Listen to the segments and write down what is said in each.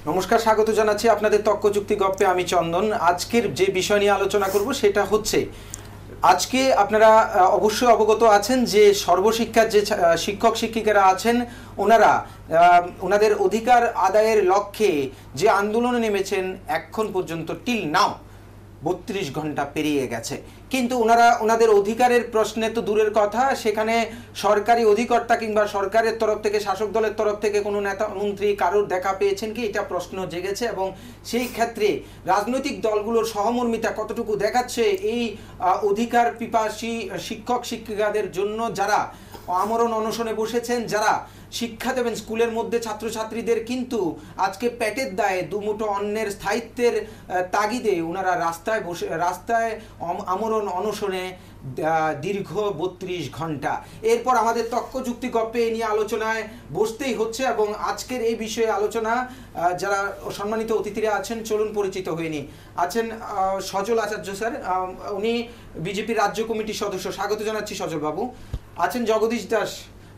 নমস্কার, স্বাগত জানাচ্ছি আপনাদের তক্ক যুক্তি গপ্পে। আমি চন্দন। আজকের যে বিষয় নিয়ে আলোচনা করব সেটা হচ্ছে, আজকে আপনারা অবশ্যই অবগত আছেন যে সর্বশিক্ষার যে শিক্ষক শিক্ষিকারা আছেন ওনারা ওনাদের অধিকার আদায়ের লক্ষ্যে যে আন্দোলনে নেমেছেন, এখন পর্যন্ত টিল নাও 32 ঘন্টা পেরিয়ে গেছে, কিন্তু ওনাদের অধিকারের প্রশ্নে তো দূরের কথা, সেখানে সরকারি অধিকর্তা কিংবা সরকারের তরফ থেকে, শাসক দলের তরফ থেকে কোনো নেতা মন্ত্রী কারোর দেখা পেয়েছেন কি, এটা প্রশ্ন জেগেছে। এবং সেই ক্ষেত্রে রাজনৈতিক দলগুলোর সহমর্মিতা কতটুকু দেখাচ্ছে এই অধিকার পিপাসী শিক্ষক শিক্ষিকাদের জন্য, যারা আমরণ অনশনে বসেছেন, যারা শিক্ষা দেবেন স্কুলের মধ্যে ছাত্রছাত্রীদের, কিন্তু আজকে পেটের দায়ে দুমুঠো অন্যের স্থায়িত্বের তাগিদে ওনারা রাস্তায় আমরণ অনশনে দীর্ঘ 32 ঘন্টা। এরপর আমাদের তক্ক যুক্তি গপ্পে নিয়ে আলোচনায় বসতেই হচ্ছে। এবং আজকের এই বিষয়ে আলোচনা যারা সম্মানিত অতিথিরা আছেন, চলুন পরিচিত হয়ে নিই। আছেন সজল আচার্য স্যার, উনি বিজেপি রাজ্য কমিটির সদস্য, স্বাগত জানাচ্ছি সজল বাবু। আছেন জগদীশ দাস,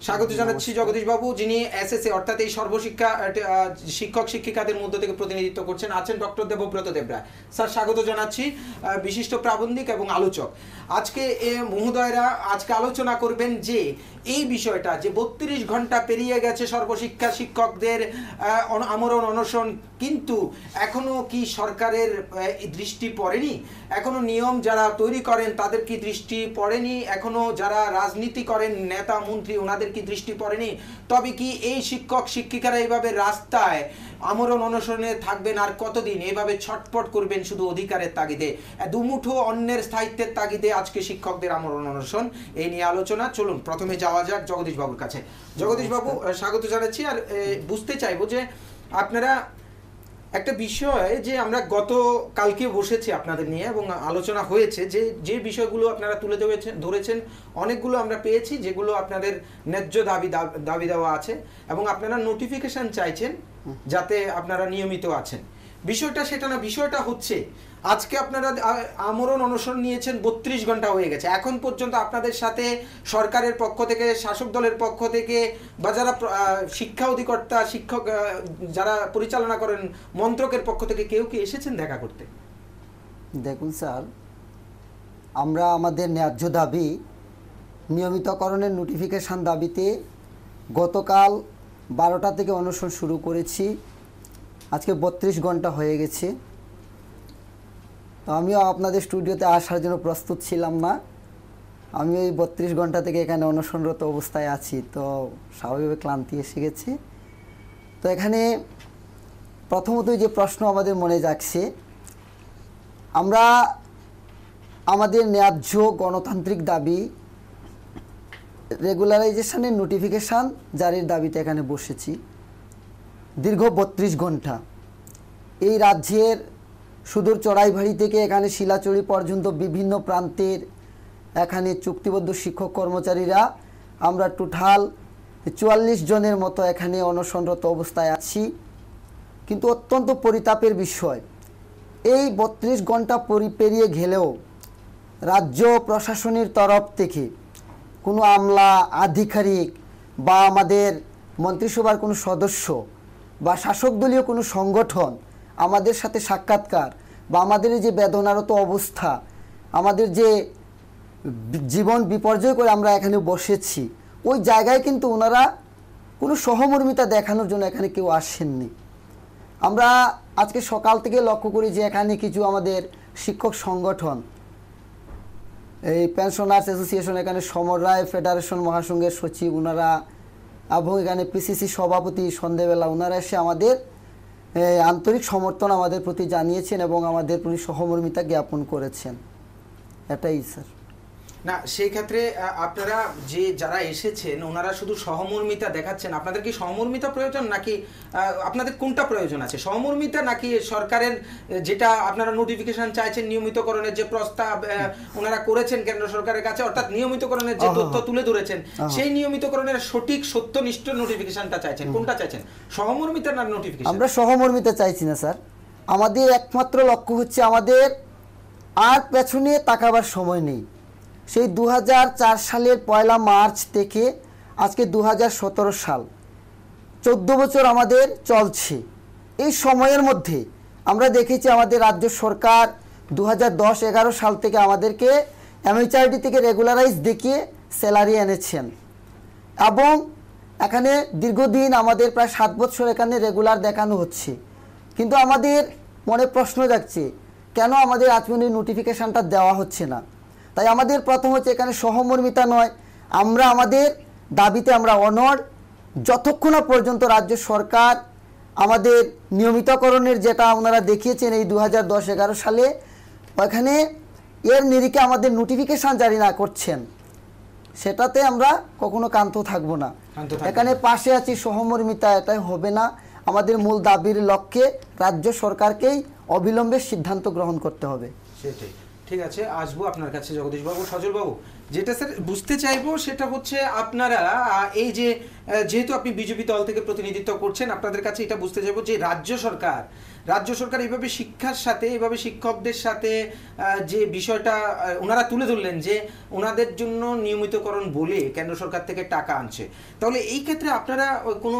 স্বাগত জানাচ্ছি জগদীশ বাবু, যিনি এসএসএ অর্থাৎ এই সর্বশিক্ষা শিক্ষক শিক্ষিকাদের মধ্য থেকে প্রতিনিধিত্ব করছেন। আছেন ডক্টর দেবব্রত দেবরায় স্যার, স্বাগত জানাচ্ছি, বিশিষ্ট প্রাবন্ধিক এবং আলোচক। আজকে মহোদয়রা আজকে আলোচনা করবেন যে এই বিষয়টা, যে 32 ঘন্টা পেরিয়ে গেছে সর্বশিক্ষা শিক্ষকদের আমরণ অনশন, কিন্তু এখনো কি সরকারের দৃষ্টি পড়েনি? এখনো নিয়ম যারা তৈরি করেন তাদের কি দৃষ্টি পড়েনি? এখনো যারা রাজনীতি করেন নেতা মন্ত্রী, ওনাদের কি দৃষ্টি পড়েনি? তবে কি এই শিক্ষক শিক্ষিকারা এইভাবে রাস্তায় আমরণ অনশনে থাকবেন আর কতদিন? এইভাবে ছটপট করবেন শুধু অধিকারের তাগিদে, দুমুঠো অন্যের স্থায়িত্বের তাগিদে আজকে শিক্ষকদের আমরণ অনশন, এই নিয়ে আলোচনা। চলুন প্রথমে যাওয়া যাক জগদীশ বাবুর কাছে। জগদীশ বাবু, স্বাগত জানাচ্ছি। আর বুঝতে চাইবো যে আপনারা একটা বিষয়, যে আমরা গত কালকে বসেছি আপনাদের নিয়ে এবং আলোচনা হয়েছে যে বিষয়গুলো আপনারা তুলে ধরেছেন, অনেকগুলো আমরা পেয়েছি যেগুলো আপনাদের ন্যায্য দাবি দেওয়া আছে, এবং আপনারা নোটিফিকেশন চাইছেন যাতে আপনারা নিয়মিত আছেন। বিষয়টা সেটা না, বিষয়টা হচ্ছে আজকে আপনারা আমরণ অনশন নিয়েছেন, 32 ঘন্টা হয়ে গেছে, এখন পর্যন্ত আপনাদের সাথে সরকারের পক্ষ থেকে, শাসক দলের পক্ষ থেকে, বা যারা শিক্ষা অধিকর্তা, শিক্ষক যারা পরিচালনা করেন মন্ত্রকের পক্ষ থেকে কেউ কি এসেছেন দেখা করতে? দেখুন স্যার, আমরা আমাদের ন্যায্য দাবি নিয়মিতকরণের নোটিফিকেশান দাবিতে গতকাল 12টা থেকে অনশন শুরু করেছি। আজকে 32 ঘন্টা হয়ে গেছে। তো আমিও আপনাদের স্টুডিওতে আসার জন্য প্রস্তুত ছিলাম না। আমি এই 32 ঘন্টা থেকে এখানে অনশনরত অবস্থায় আছি, তো স্বাভাবিকভাবে ক্লান্তি এসে গেছে। তো এখানে প্রথমতই যে প্রশ্ন আমাদের মনে জাগছে, আমরা আমাদের ন্যায্য গণতান্ত্রিক দাবি রেগুলারাইজেশনের নোটিফিকেশান জারির দাবিতে এখানে বসেছি। দীর্ঘ 32 ঘন্টা এই রাজ্যের সুদূর চড়াইভাড়ি থেকে এখানে শিলাচড়ি পর্যন্ত বিভিন্ন প্রান্তের এখানে চুক্তিবদ্ধ শিক্ষক কর্মচারীরা আমরা টোটাল 44 জনের মতো এখানে অনশনরত অবস্থায় আছি। কিন্তু অত্যন্ত পরিতাপের বিষয়, এই 32 ঘন্টা পেরিয়ে গেলেও রাজ্য প্রশাসনের তরফ থেকে কোনো আমলা, আধিকারিক বা আমাদের মন্ত্রিসভার কোনো সদস্য বা শাসক দলীয় কোনো সংগঠন আমাদের সাথে সাক্ষাৎকার বা আমাদের যে বেদনারত অবস্থা, আমাদের যে জীবন বিপর্যয় করে আমরা এখানে বসেছি, ওই জায়গায় কিন্তু ওনারা কোনো সহমর্মিতা দেখানোর জন্য এখানে কেউ আসেননি। আমরা আজকে সকাল থেকে লক্ষ্য করি যে এখানে কিছু আমাদের শিক্ষক সংগঠন, এই পেনশনার্স অ্যাসোসিয়েশন, এখানে সমর রায় ফেডারেশন মহাসংঘের সচিব ওনারা, এবং এখানে পিসিসি সভাপতি সন্ধ্যেবেলা ওনারা এসে আমাদের আন্তরিক সমর্থন আমাদের প্রতি জানিয়েছেন এবং আমাদের প্রতি সহমর্মিতা জ্ঞাপন করেছেন। এটাই স্যার। না, সেই ক্ষেত্রে আপনারা যারা এসেছেন ওনারা শুধু সহমর্মিতা দেখাচ্ছেন, আপনাদের কি সহমর্মিতা প্রয়োজন, নাকি আপনাদের কোনটা প্রয়োজন আছে? সহমর্মিতা নাকি সরকারের যেটা আপনারা নোটিফিকেশন চাইছেন, নিয়মিতকরণের যে প্রস্তাব ওনারা করেছেন কেন্দ্র সরকারের কাছে, অর্থাৎ নিয়মিতকরণের যে তথ্য তুলে ধরেছেন, সেই নিয়মিতকরণের সঠিক সত্যনিষ্ঠ নোটিফিকেশনটা চাইছেন, কোনটা চাইছেন, সহমর্মিতা না নোটিফিকেশন? আমরা সহমর্মিতা চাইছি না স্যার। আমাদের একমাত্র লক্ষ্য হচ্ছে, আমাদের আর পেছনে তাকাবার সময় নেই। সেই 2004 সালের 1 মার্চ থেকে আজকে 2017 সাল, 14 বছর আমাদের চলছে। এই সময়ের মধ্যে আমরা দেখেছি আমাদের রাজ্য সরকার 2010-11 সাল থেকে আমাদেরকে এমএইচআরডি থেকে রেগুলারাইজ দেখিয়ে স্যালারি এনেছেন এবং এখানে দীর্ঘদিন আমাদের প্রায় 7 বছর এখানে রেগুলার দেখানো হচ্ছে, কিন্তু আমাদের মনে প্রশ্ন জাগছে কেন আমাদের আজ পর্যন্ত নোটিফিকেশানটা দেওয়া হচ্ছে না। তাই আমাদের প্রথম হচ্ছে এখানে সহমর্মিতা নয়, আমরা আমাদের দাবিতে আমরা অনড়, যতক্ষণ না পর্যন্ত রাজ্য সরকার আমাদের নিয়মিতকরণের যেটা ওনারা দেখিয়েছেন এই 2010-11 সালে, ওখানে এর নিরিখে আমাদের নোটিফিকেশান জারি না করছেন, সেটাতে আমরা কখনো ক্ষান্ত থাকবো না। এখানে পাশে আছি, সহমর্মিতা এটাই হবে না। আমাদের মূল দাবির লক্ষ্যে রাজ্য সরকারকেই অবিলম্বে সিদ্ধান্ত গ্রহণ করতে হবে। সেটাই, ঠিক আছে, আসবো আপনার কাছে জগদীশবাবু। সজলবাবু, যেটা স্যার বুঝতে চাইবো সেটা হচ্ছে আপনারা এই যে যেহেতু আপনি বিজেপি দল থেকে প্রতিনিধিত্ব করছেন, আপনাদের কাছে এটা বুঝতে চাইবো যে রাজ্য সরকার এইভাবে শিক্ষার সাথে, এইভাবে শিক্ষকদের সাথে যে বিষয়টা ওনারা তুলে ধরলেন যে ওনাদের জন্য নিয়মিতকরণ বলে কেন্দ্র সরকার থেকে টাকা আনছে, তাহলে এই ক্ষেত্রে আপনারা কোনো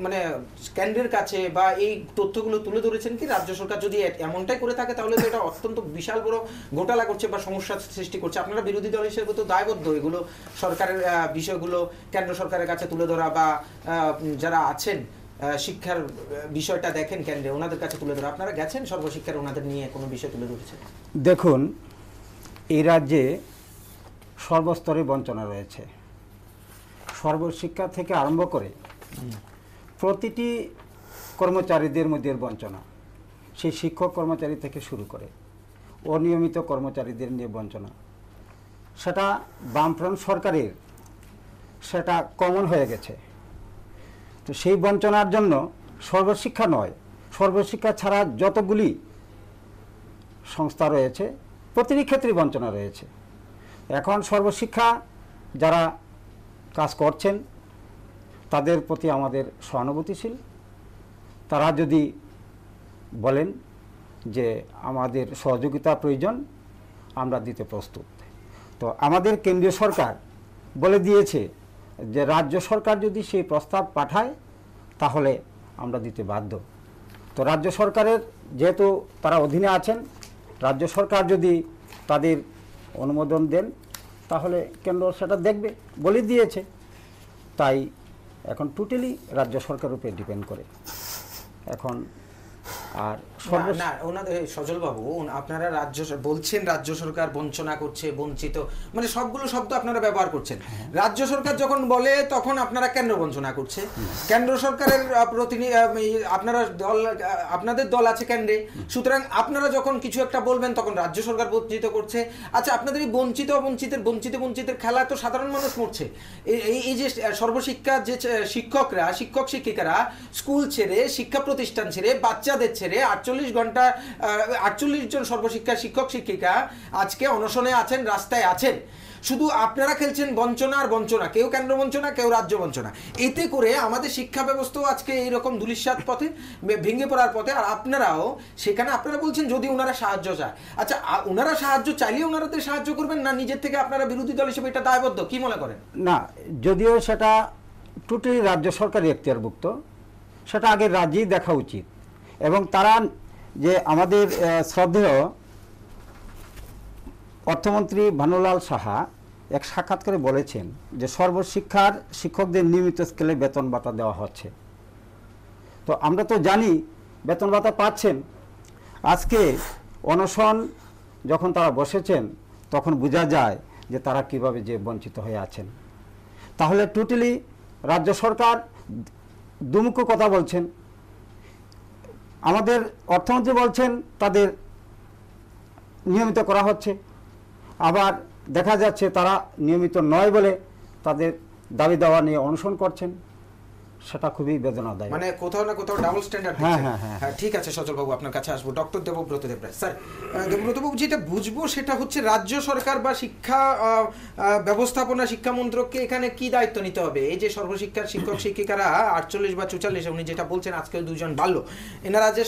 মানে কেন্দ্রের কাছে বা এই তথ্যগুলো তুলে ধরেছেন কি? রাজ্য সরকার যদি এমনটাই করে থাকে তাহলে তো এটা অত্যন্ত বিশাল বড় ঘোটালা করছে বা সমস্যার সৃষ্টি করছে। আপনারা বিরোধী দল হিসেবে তো দায়বদ্ধ এগুলো সরকারের বিষয়গুলো কেন্দ্র সরকারের কাছে তুলে ধরা, বা যারা আছেন শিক্ষার বিষয়টা দেখেন কেন্দ্রে ওনাদের কাছে তুলে ধরা। আপনারা গেছেন সর্বশিক্ষার ওনাদের নিয়ে কোনো বিষয় তুলে ধরেছেন? দেখুন, এই রাজ্যে সর্বস্তরে বঞ্চনা রয়েছে, সর্বশিক্ষা থেকে আরম্ভ করে প্রতিটি কর্মচারীদের মধ্যে বঞ্চনা, সেই শিক্ষক কর্মচারী থেকে শুরু করে অনিয়মিত কর্মচারীদের নিয়ে বঞ্চনা, সেটা বামফ্রন্ট সরকারের সেটা কমন হয়ে গেছে। তো সেই বঞ্চনার জন্য সর্বশিক্ষা নয়, সর্বশিক্ষা ছাড়া যতগুলি সংস্থা রয়েছে প্রতিটি ক্ষেত্রে বঞ্চনা রয়েছে। এখন সর্বশিক্ষা যারা কাজ করছেন তাদের প্রতি আমাদের সহানুভূতিশীল, তারা যদি বলেন যে আমাদের সহযোগিতা প্রয়োজন, আমরা দিতে প্রস্তুত। তো আমাদের কেন্দ্রীয় সরকার বলে দিয়েছে যে রাজ্য সরকার যদি সেই প্রস্তাব পাঠায় তাহলে আমরা দিতে বাধ্য। তো রাজ্য সরকারের যেহেতু তারা অধীনে আছেন, রাজ্য সরকার যদি তাদের অনুমোদন দেন তাহলে কেন্দ্র সেটা দেখবে, বলে দিয়েছে। তাই এখন টোটালি রাজ্য সরকারের উপরে ডিপেন্ড করে। এখন আর না ওনাদের সজলবাবু, আপনারা বলছেন রাজ্য সরকার বঞ্চনা করছে, বঞ্চিত, মানে সবগুলো শব্দ আপনারা ব্যবহার করছেন। রাজ্য সরকার যখন বলে তখন আপনারা কেন্দ্র বঞ্চনা করছে, কেন্দ্র সরকারের প্রতিনিধি আপনাদের দল আছে কেন্দ্রে, সুতরাং আপনারা যখন কিছু একটা বলবেন তখন রাজ্য সরকার বঞ্চিত করছে। আচ্ছা, আপনাদের এই বঞ্চিত বঞ্চিতের খেলায় তো সাধারণ মানুষ মরছে। এই যে সর্বশিক্ষার যে শিক্ষক শিক্ষিকারা স্কুল ছেড়ে, শিক্ষা প্রতিষ্ঠান ছেড়ে, বাচ্চাদের ছেড়ে 48 জন সর্বশিক্ষা শিক্ষক শিক্ষিকা আজকে অনশনে আছেন, রাস্তায় আছেন। শুধু আপনারা খেলছেন বঞ্চনা আর বঞ্চনা, কেউ কেন্দ্র বঞ্চনা, কেউ রাজ্য বঞ্চনা। এতে করে আমাদের শিক্ষা ব্যবস্থাও আজকে এইরকম ধূলিসাৎ পথে, ভেঙে পড়ার পথে। আর আপনারাও সেখানে আপনারা বলছেন যদি ওনারা সাহায্য চায়, আচ্ছা ওনারা সাহায্য চাইলে ওনারাদের সাহায্য করবেন না, নিজের থেকে আপনারা বিরোধী দল হিসেবে এটা দায়বদ্ধ, কি মনে করেন? না, যদিও সেটা টোটালি রাজ্য সরকারের এখতিয়ারভুক্ত, সেটা আগে রাজ্যেই দেখা উচিত। এবং তারা যে আমাদের শ্রদ্ধেয় অর্থমন্ত্রী ভানুলাল সাহা এক সাক্ষাৎকারে বলেছেন যে সর্বশিক্ষার শিক্ষকদের নিয়মিত স্কেলে বেতন ভাতা দেওয়া হচ্ছে। তো আমরা তো জানি বেতন ভাতা পাচ্ছেন। আজকে অনশন যখন তারা বসেছেন তখন বোঝা যায় যে তারা কিভাবে যে বঞ্চিত হয়ে আছেন। তাহলে টোটালি রাজ্য সরকার দুমুখ কথা বলছেন। আমাদের অর্থমন্ত্রী বলছেন তাদের নিয়মিত করা হচ্ছে, আবার দেখা যাচ্ছে তারা নিয়মিত নয় বলে তাদের দাবি দাওয়া নিয়ে অনশন করছেন। সেটা খুবই বেদনাদায়ক, মানে কোথাও না কোথাও ডাবল স্ট্যান্ডার্ড। হ্যাঁ, ঠিক আছে সজলবাবু, আপনার কাছে আসবো। ডক্টর দেবব্রত দেবরায়। স্যার, দেবব্রতবাবু, যেটা বুঝবো সেটা হচ্ছে রাজ্য সরকার বা শিক্ষা ব্যবস্থাপনা, শিক্ষা মন্ত্রককে এখানে কি দায়িত্ব নিতে হবে? এই যে সর্বশিক্ষার শিক্ষক শিক্ষিকারা 48 বা 44, উনি যেটা বলছেন আজকে 2 জন বাড়লো, এনারা যে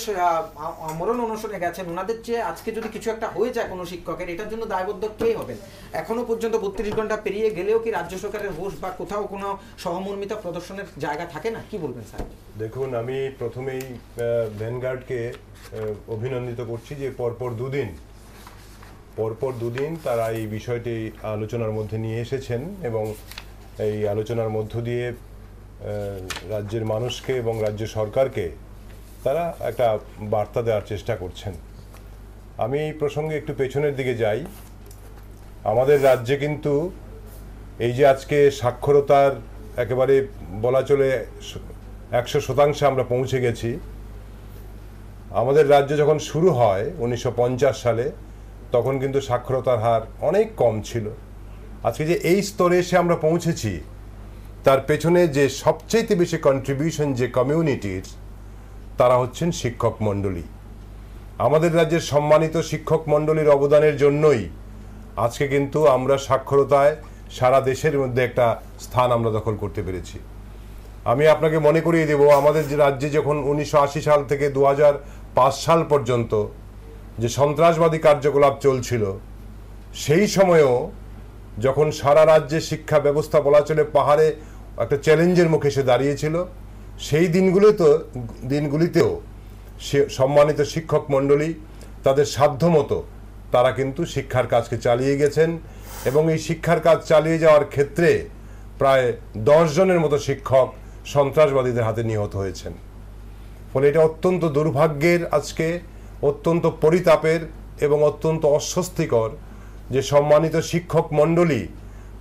মরণ অনশনে গেছেন, ওনাদের যে আজকে যদি কিছু একটা হয়ে যায় কোনো শিক্ষকের, এটার জন্য দায়বদ্ধ কে হবেন? এখনো পর্যন্ত 32 ঘন্টা পেরিয়ে গেলেও কি রাজ্য সরকারের হোশ বা কোথাও কোনো সহমর্মিতা প্রদর্শনের জায়গা থাকে থাকে না, কি বলবেন স্যার? দেখুন, আমি প্রথমেই ভ্যানগার্ডকে অভিনন্দিত করছি যে পরপর দুদিন তারা এই বিষয়টি আলোচনার মধ্যে নিয়ে এসেছেন এবং এই আলোচনার মধ্য দিয়ে রাজ্যের মানুষকে এবং রাজ্য সরকারকে তারা একটা বার্তা দেওয়ার চেষ্টা করছেন। আমি এই প্রসঙ্গে একটু পেছনের দিকে যাই। আমাদের রাজ্যে কিন্তু এই যে আজকে সাক্ষরতার একেবারে বলা চলে 100% আমরা পৌঁছে গেছি। আমাদের রাজ্য যখন শুরু হয় 1950 সালে, তখন কিন্তু সাক্ষরতার হার অনেক কম ছিল। আজকে যে এই স্তরে এসে আমরা পৌঁছেছি, তার পেছনে যে সবচেয়ে বেশি কন্ট্রিবিউশন যে কমিউনিটির, তারা হচ্ছেন শিক্ষক মণ্ডলী। আমাদের রাজ্যের সম্মানিত শিক্ষক মণ্ডলীর অবদানের জন্যই আজকে কিন্তু আমরা সাক্ষরতায় সারা দেশের মধ্যে একটা স্থান আমরা দখল করতে পেরেছি। আমি আপনাকে মনে করিয়ে দেব, আমাদের যে রাজ্যে যখন 1980 সাল থেকে 2005 সাল পর্যন্ত যে সন্ত্রাসবাদী কার্যকলাপ চলছিল, সেই সময়েও যখন সারা রাজ্যে শিক্ষা ব্যবস্থা বলা চলে পাহাড়ে একটা চ্যালেঞ্জের মুখে এসে দাঁড়িয়েছিল, সেই দিনগুলিতেও সম্মানিত শিক্ষক মণ্ডলী তাদের সাধ্যমতো তারা কিন্তু শিক্ষার কাজকে চালিয়ে গেছেন এবং এই শিক্ষার কাজ চালিয়ে যাওয়ার ক্ষেত্রে প্রায় 10 জনের মতো শিক্ষক সন্ত্রাসবাদীদের হাতে নিহত হয়েছেন। ফলে এটা অত্যন্ত দুর্ভাগ্যের, আজকে অত্যন্ত পরিতাপের এবং অত্যন্ত অস্বস্তিকর যে সম্মানিত শিক্ষক মণ্ডলী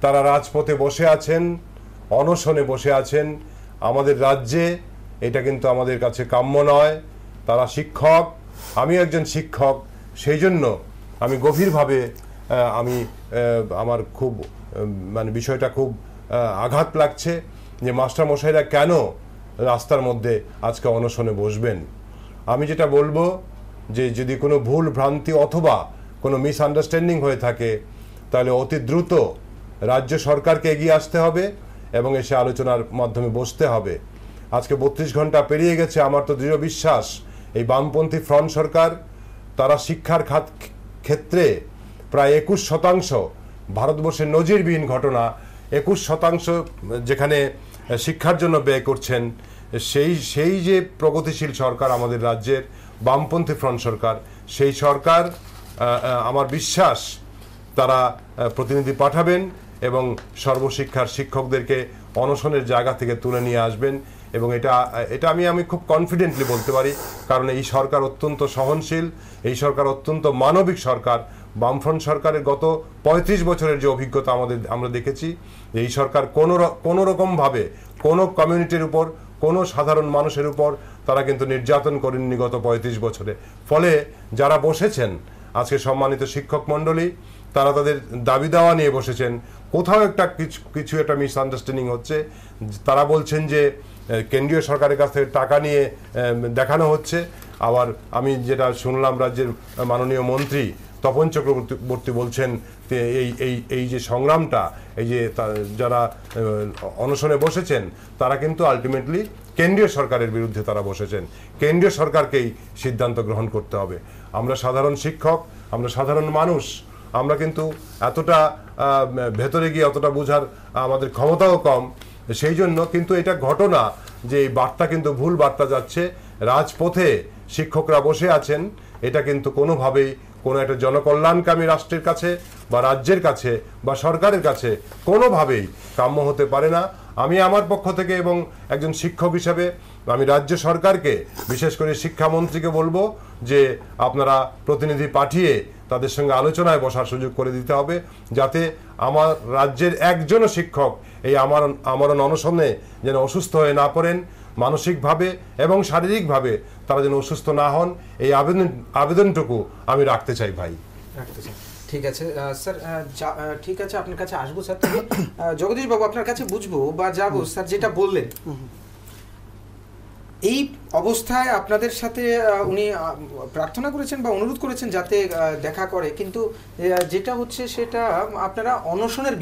তারা রাজপথে বসে আছেন, অনশনে বসে আছেন আমাদের রাজ্যে। এটা কিন্তু আমাদের কাছে কাম্য নয়। তারা শিক্ষক, আমি একজন শিক্ষক, সেই জন্য আমি গভীরভাবে আমার খুব বিষয়টা খুব আঘাত লাগছে যে মাস্টারমশাইরা কেন রাস্তার মধ্যে আজকে অনশনে বসবেন। আমি যেটা বলবো যে যদি কোনো ভুল ভ্রান্তি অথবা কোনো মিসআন্ডারস্ট্যান্ডিং হয়ে থাকে, তাহলে অতি দ্রুত রাজ্য সরকারকে এগিয়ে আসতে হবে এবং এসে আলোচনার মাধ্যমে বসতে হবে। আজকে 32 ঘন্টা পেরিয়ে গেছে। আমার তো দৃঢ় বিশ্বাস এই বামপন্থী ফ্রন্ট সরকার তারা শিক্ষার ক্ষেত্রে প্রায় 21% ভারতবর্ষের নজিরবিহীন ঘটনা, 21% যেখানে শিক্ষার জন্য ব্যয় করছেন, সেই যে প্রগতিশীল সরকার আমাদের রাজ্যের বামপন্থী ফ্রন্ট সরকার, সেই সরকার আমার বিশ্বাস তারা প্রতিনিধি পাঠাবেন এবং সর্বশিক্ষার শিক্ষকদেরকে অনশনের জায়গা থেকে তুলে নিয়ে আসবেন। এবং এটা আমি খুব কনফিডেন্টলি বলতে পারি, কারণ এই সরকার অত্যন্ত সহনশীল, এই সরকার অত্যন্ত মানবিক সরকার। বামফ্রন্ট সরকারের গত 35 বছরের যে অভিজ্ঞতা আমরা দেখেছি, এই সরকার কোনো রকমভাবে কোনো কমিউনিটির উপর, কোনো সাধারণ মানুষের উপর তারা কিন্তু নির্যাতন করেননি গত 35 বছরে। ফলে যারা বসেছেন আজকে সম্মানিত শিক্ষক মণ্ডলী, তারা তাদের দাবি দাওয়া নিয়ে বসেছেন। কোথাও কিছু একটা মিসআন্ডারস্ট্যান্ডিং হচ্ছে। তারা বলছেন যে কেন্দ্রীয় সরকারের কাছ থেকে টাকা নিয়ে দেখানো হচ্ছে। আবার আমি যেটা শুনলাম, রাজ্যের মাননীয় মন্ত্রী তপন চক্রবর্তী বলছেন এই যে সংগ্রামটা, এই যে যারা অনশনে বসেছেন, তারা কিন্তু আলটিমেটলি কেন্দ্রীয় সরকারের বিরুদ্ধে তারা বসেছেন। কেন্দ্রীয় সরকারকেই সিদ্ধান্ত গ্রহণ করতে হবে। আমরা সাধারণ শিক্ষক, আমরা সাধারণ মানুষ, আমরা কিন্তু এতটা ভেতরে গিয়ে অতটা বোঝার আমাদের ক্ষমতাও কম। সেই জন্য কিন্তু এটা ঘটনা যে এই বার্তা কিন্তু ভুল বার্তা যাচ্ছে। রাজপথে শিক্ষকরা বসে আছেন, এটা কিন্তু কোনোভাবেই কোনো একটা জনকল্যাণকামী রাষ্ট্রের কাছে বা রাজ্যের কাছে বা সরকারের কাছে কোনোভাবেই কাম্য হতে পারে না। আমি আমার পক্ষ থেকে এবং একজন শিক্ষক হিসাবে আমি রাজ্য সরকারকে, বিশেষ করে শিক্ষামন্ত্রীকে বলবো যে আপনারা প্রতিনিধি পাঠিয়ে তাদের সঙ্গে আলোচনায় বসার সুযোগ করে দিতে হবে, যাতে আমার রাজ্যের একজনও শিক্ষক এই আমার অনশনে যেন অসুস্থ হয়ে না পড়েন, মানসিকভাবে এবং শারীরিকভাবে তারা যেন অসুস্থ না হন। এই আবেদনটুকু আমি রাখতে চাই ভাই। ঠিক আছে স্যার, ঠিক আছে, আপনার কাছে আসবো স্যার। তবে জগদীশ বাবু, আপনার কাছে বুঝবো বা যাবো স্যার, যেটা বললেন এই অবস্থায় আপনাদের সাথে উনি প্রার্থনা করেছেন বা অনুরোধ করেছেন যাতে দেখা করে, কিন্তু যেটা হচ্ছে সেটা আপনারা অনশনের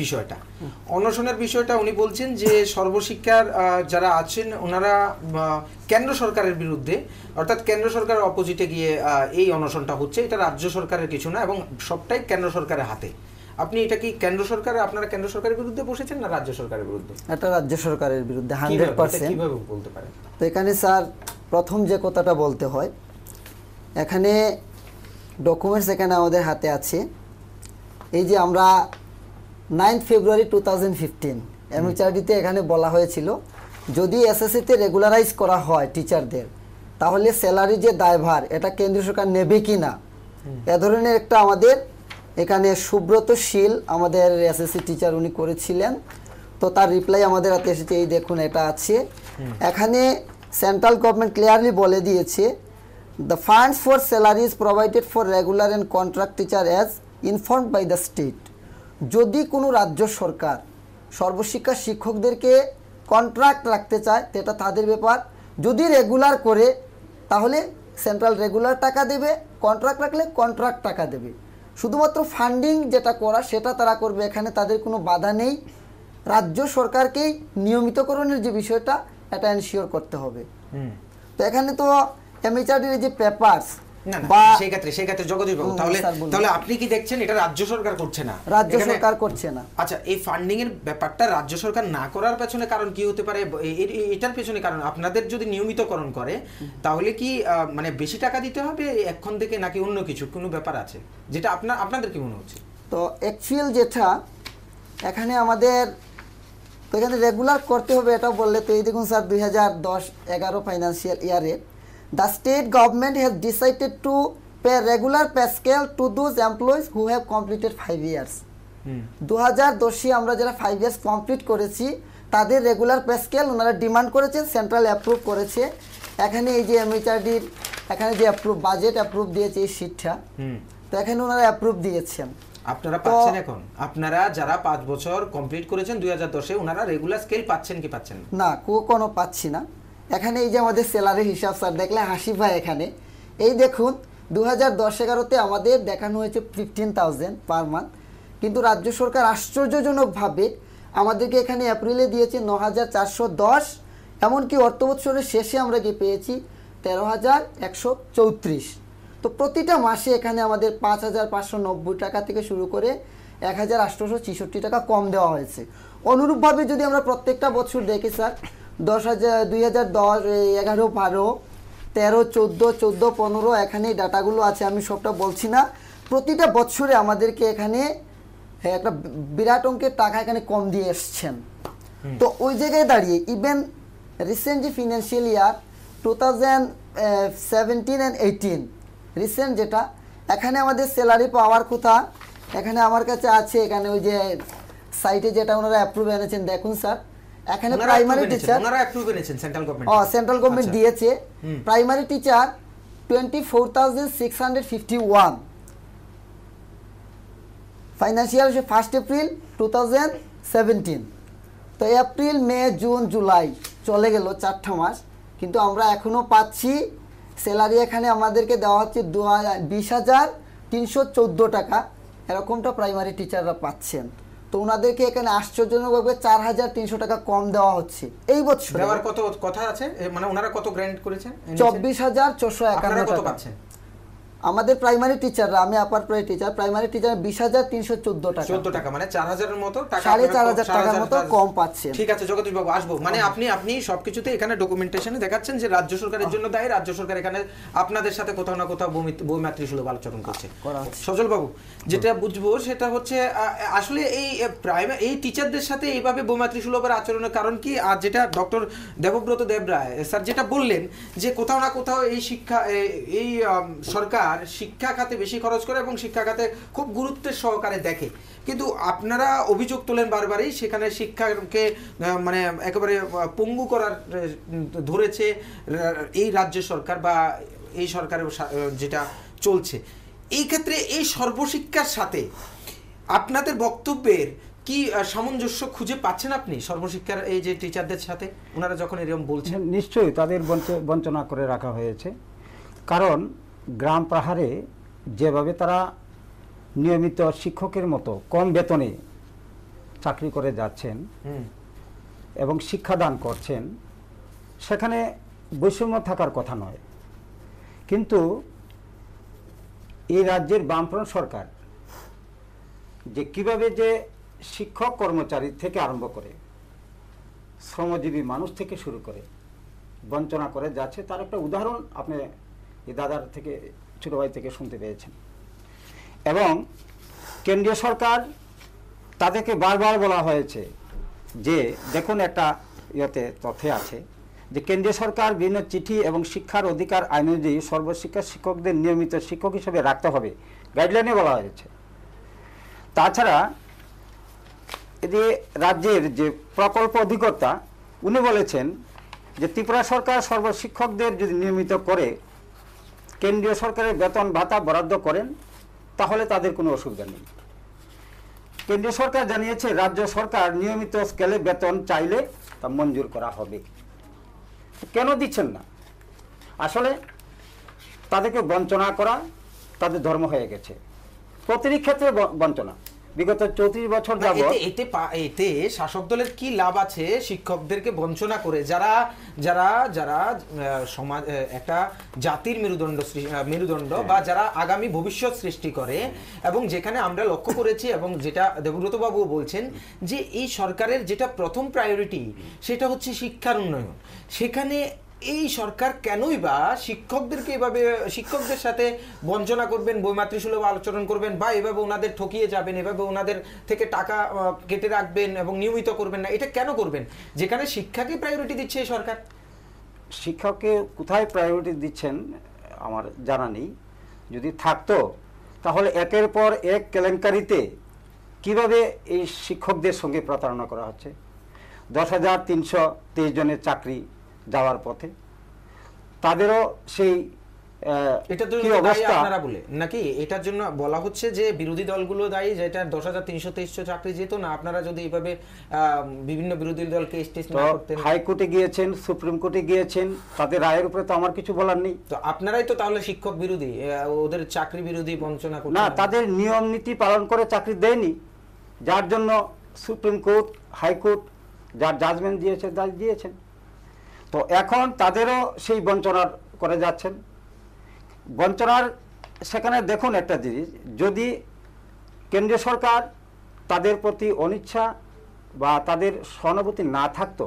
বিষয়টা উনি বলছেন যে সর্বশিক্ষার যারা আছেন ওনারা কেন্দ্র সরকারের বিরুদ্ধে, অর্থাৎ কেন্দ্র সরকারের অপোজিটে গিয়ে এই অনশনটা হচ্ছে, এটা রাজ্য সরকারের কিছু না এবং সবটাই কেন্দ্র সরকারের হাতে। আপনি এটা কি আপনারা কেন্দ্র সরকারের বিরুদ্ধে বসেছেন না রাজ্য সরকারের বিরুদ্ধে? এটা রাজ্য সরকারের বিরুদ্ধে কিভাবে? 100%। কিভাবে বলতে পারেন? তো এখানে স্যার প্রথম যে কথাটা বলতে হয়, এখানে ডকুমেন্টস এখানে আমাদের হাতে আছে। এই যে আমরা 9 ফেব্রুয়ারি 2015 এমএচআরডিতে এখানে বলা হয়েছিল যদি এসএসসিতে রেগুলারাইজ করা হয় টিচারদের, তাহলে স্যালারি যে দায়ভার এটা কেন্দ্রীয় সরকার নেবে কি না, এ ধরনের একটা আমাদের এখানে সুব্রত শীল আমাদের এসএসসি টিচার উনি করেছিলেন। তো তার রিপ্লাই আমাদের হাতে এসেছে, এই দেখুন এটা আছে। এখানে সেন্ট্রাল গভর্নমেন্ট ক্লিয়ারলি বলে দিয়েছে the funds for salaries provided for regular and contract teacher as informed by the state. যদি কোনো রাজ্য সরকার সর্বশিক্ষা শিক্ষকদেরকে কন্ট্রাক্ট রাখতে চায় সেটা তাদের ব্যাপার। যদি রেগুলার করে তাহলে সেন্ট্রাল রেগুলার টাকা দেবে, কন্ট্রাক্ট রাখলে কন্ট্রাক্ট টাকা দেবে। শুধুমাত্র ফান্ডিং যেটা করা সেটা তারা করবে, এখানে তাদের কোনো বাধা নেই। রাজ্য সরকারকেই নিয়মিতকরণের যে বিষয়টা এটা এনশিওর করতে হবে। তো এখানে তো এমএচআরডির যে পেপারস না বা সেই ক্ষেত্রে জগদীশ বাবু, তাহলে আপনি কি দেখছেন এটা রাজ্য সরকার করছে না? রাজ্য সরকার করছে না। আচ্ছা, এই ফান্ডিং এর ব্যাপারটা রাজ্য সরকার না করার পেছনে কারণ কি হতে পারে? এটার পেছনে কারণ আপনাদের যদি নিয়মিতকরণ করে তাহলে কি মানে বেশি টাকা দিতে হবে এখন থেকে, নাকি অন্য কিছু কোনো ব্যাপার আছে যেটা আপনাদের কি মনে হচ্ছে? তো অ্যাকচুয়াল যেটা এখানে আমাদের তো এখানে রেগুলার করতে হবে এটা বললে তো এই দেখুন স্যার 2010-11 ফাইন্যান্সিয়াল ইয়ারে the state government has decided to pay regular pay scale to those employees who have completed 5 years. 2010 আমরা যারা 5 ইয়ার্স কমপ্লিট করেছি তাদের রেগুলার পে স্কেল ওনারা ডিমান্ড করেছেন, সেন্ট্রাল অ্যাপ্রুভ করেছে। এখানে এই যে এমএচআরডির এখানে যে অ্যাপ্রুভ বাজেট অ্যাপ্রুভ দিয়েছে এই শীটটা, তো এখানে ওনারা অ্যাপ্রুভ দিয়েছেন। আপনারা পাচ্ছেন এখন? আপনারা যারা 5 বছর কমপ্লিট করেছেন 2010-এ, ওনারা রেগুলার স্কেল পাচ্ছেন কি পাচ্ছেন না? কোনো পাচ্ছি না। এখানে এই যে আমাদের স্যালারি হিসাব স্যার দেখলে হাসি ভাই, এখানে এই দেখুন 2010-11-তে আমাদের দেখানো হয়েছে 15,000 পার মান্থ, কিন্তু রাজ্য সরকার আশ্চর্যজনকভাবে আমাদেরকে এখানে এপ্রিলে দিয়েছে 9,410, এমনকি অর্থ বছরের শেষে আমরা গিয়ে পেয়েছি 13,134। তো প্রতিটা মাসে এখানে আমাদের 5,590 টাকা থেকে শুরু করে 1,866 টাকা কম দেওয়া হয়েছে। অনুরূপভাবে যদি আমরা প্রত্যেকটা বছর দেখি স্যার 2010, 11, 12, 13, 14, 14, 15 এখানে এই ডাটাগুলো আছে, আমি সবটা বলছি না। প্রতিটা বছরে আমাদেরকে এখানে একটা বিরাট অঙ্কের টাকা এখানে কম দিয়ে এসছেন। তো ওই জায়গায় দাঁড়িয়ে ইভেন রিসেন্ট যে ফিনান্সিয়াল ইয়ার 2017 and 18 রিসেন্ট যেটা এখানে আমাদের স্যালারি পাওয়ার কথা এখানে আমার কাছে আছে, এখানে ওই যে সাইটে যেটা ওনারা অ্যাপ্রুভ এনেছেন দেখুন স্যার, এখানে প্রাইমারি টিচার ওনারা অ্যাপ্রুভ এনেছেন সেন্ট্রাল গভর্নমেন্ট। সেন্ট্রাল গভর্নমেন্ট দিয়েছে প্রাইমারি টিচার 24,651 ফাইন্যান্সিয়াল 1 এপ্রিল 2017। তো এপ্রিল, মে, জুন, জুলাই চলে গেল 4টা মাস, কিন্তু আমরা এখনো পাচ্ছি স্যালারি এখানে আমাদেরকে দেওয়া হচ্ছে 20,314 টাকা, এরকমটা প্রাইমারি টিচাররা পাচ্ছেন। তো ওনাদেরকে এখানে আশ্চর্যজনকভাবে 4,300 টাকা কম দেওয়া হচ্ছে এই বছর। দেওয়ার কত কথা আছে, মানে ওনারা কত গ্র্যান্ট করেছেন? 24,451 টাকা পাচ্ছেন আমাদের প্রাইমারি টিচাররা। আমি upper primary teacher, primary teacher 20,314 টাকা, 14 টাকা, মানে 4,000-এর মতো টাকা, 4,500 টাকার মতো কম পাচ্ছে। ঠিক আছে জগদীশ বাবু, আসবো। মানে আপনি সবকিছুতে এখানে ডকুমেন্টেশনে দেখাচ্ছেন যে রাজ্য সরকারের জন্য দায়ী, রাজ্য সরকার এখানে আপনাদের সাথে কোথাও না কোথাও বৈমাতৃ সুলভ আচরণ করছে। সজল বাবু, যেটা বুঝবো সেটা হচ্ছে আসলে এই টিচারদের সাথে এইভাবে বৈমাতৃ সুলভের আচরণের কারণ কি? আর যেটা ডক্টর দেবব্রত দেবরায় স্যার যেটা বললেন যে কোথাও না কোথাও এই সরকার শিক্ষা খাতে বেশি খরচ করে এবং শিক্ষা খাতে খুব গুরুত্বের সহকারে দেখে, কিন্তু আপনারা অভিযোগ তোলেন বারবারই সেখানে শিক্ষাকে মানে একেবারে পঙ্গু করার ধরেছে এই রাজ্য সরকার বা এই সরকারের যেটা চলছে। এই ক্ষেত্রে এই সর্বশিক্ষার সাথে আপনাদের বক্তব্যের কি সামঞ্জস্য খুঁজে পাচ্ছেন আপনি সর্বশিক্ষার এই যে টিচারদের সাথে ওনারা যখন এরকম বলছেন? নিশ্চয়ই তাদের বঞ্চনা করে রাখা হয়েছে, কারণ গ্রাম পাহাড়ে যেভাবে তারা নিয়মিত শিক্ষকের মতো কম বেতনে চাকরি করে যাচ্ছেন এবং শিক্ষাদান করছেন, সেখানে বৈষম্য থাকার কথা নয়। কিন্তু এই রাজ্যের বামফ্রন্ট সরকার যে কিভাবে যে শিক্ষক কর্মচারী থেকে আরম্ভ করে শ্রমজীবী মানুষ থেকে শুরু করে বঞ্চনা করে যাচ্ছে, তার একটা উদাহরণ আপনি এই দাদার থেকে, ছোট ভাই থেকে শুনতে পেয়েছেন। এবং কেন্দ্রীয় সরকার তাদেরকে বারবার বলা হয়েছে যে দেখুন, একটা ইয়েতে তথ্যে আছে যে কেন্দ্রীয় সরকার বিভিন্ন চিঠি এবং শিক্ষার অধিকার আইন অনুযায়ী সর্বশিক্ষা শিক্ষকদের নিয়মিত শিক্ষক হিসেবে রাখতে হবে, গাইডলাইনে বলা হয়েছে। তাছাড়া যে রাজ্যের যে প্রকল্প অধিকর্তা উনি বলেছেন যে ত্রিপুরা সরকার সর্বশিক্ষকদের যদি নিয়মিত করে কেন্দ্রীয় সরকারের বেতন ভাতা বরাদ্দ করেন তাহলে তাদের কোনো অসুবিধা নেই। কেন্দ্রীয় সরকার জানিয়েছে রাজ্য সরকার নিয়মিত স্কেলে বেতন চাইলে তা মঞ্জুর করা হবে। কেন দিচ্ছেন না? আসলে তাদেরকে বঞ্চনা করা তাদের ধর্ম হয়ে গেছে, প্রতিটি ক্ষেত্রে বঞ্চনা। বিগত 34 বছর যাবত এতে শাসক দলের কি লাভ আছে শিক্ষকদেরকে বঞ্চনা করে? যারা যারা যারা সমাজ একটা জাতির মেরুদণ্ড বা যারা আগামী ভবিষ্যৎ সৃষ্টি করে, এবং যেখানে আমরা লক্ষ্য করেছি এবং যেটা দেবব্রত বাবু বলছেন যে এই সরকারের যেটা প্রথম প্রায়োরিটি সেটা হচ্ছে শিক্ষার উন্নয়ন, সেখানে এই সরকার কেনই বা শিক্ষকদেরকে এভাবে শিক্ষকদের সাথে বঞ্চনা করবেন, বৈমাতৃসুলভ আচরণ করবেন, বা এভাবে ওনাদের ঠকিয়ে যাবেন, এভাবে ওনাদের থেকে টাকা কেটে রাখবেন এবং নিয়মিত করবেন না? এটা কেন করবেন যেখানে শিক্ষাকে প্রায়োরিটি দিচ্ছে এই সরকার? শিক্ষককে কোথায় প্রায়োরিটি দিচ্ছেন আমার জানা নেই। যদি থাকতো তাহলে একের পর এক কেলেঙ্কারিতে কিভাবে এই শিক্ষকদের সঙ্গে প্রতারণা করা হচ্ছে। 10,323 জনের চাকরি যাওয়ার পথে, তাদেরও সেই এটার জন্য দায়ী আপনারা বলে নাকি? এটার জন্য বলা হচ্ছে যে বিরোধী দলগুলো দায়ী, যেটা 10,323 চাকরি যেত না আপনারা যদি এইভাবে বিভিন্ন বিরোধী দলকে স্টেজ না করতেন। হাইকোর্টে গিয়েছেন, সুপ্রিম কোর্টে গিয়েছেন, তাদের রায়ের উপরে তো আমার কিছু বলার নেই। তো আপনারাই তো তাহলে শিক্ষক বিরোধী, ওদের চাকরি বিরোধী বঞ্চনা করছেন। না, তাদের নিয়ম নীতি পালন করে চাকরি দেয়নি, যার জন্য সুপ্রিম কোর্ট, হাইকোর্ট যার জাজমেন্ট দিয়েছেন। তো এখন তাদেরও সেই বঞ্চনার করে যাচ্ছেন। বঞ্চনার সেখানে দেখুন একটা জিনিস, যদি কেন্দ্রীয় সরকার তাদের প্রতি অনিচ্ছা বা তাদের সহানুভূতি না থাকতো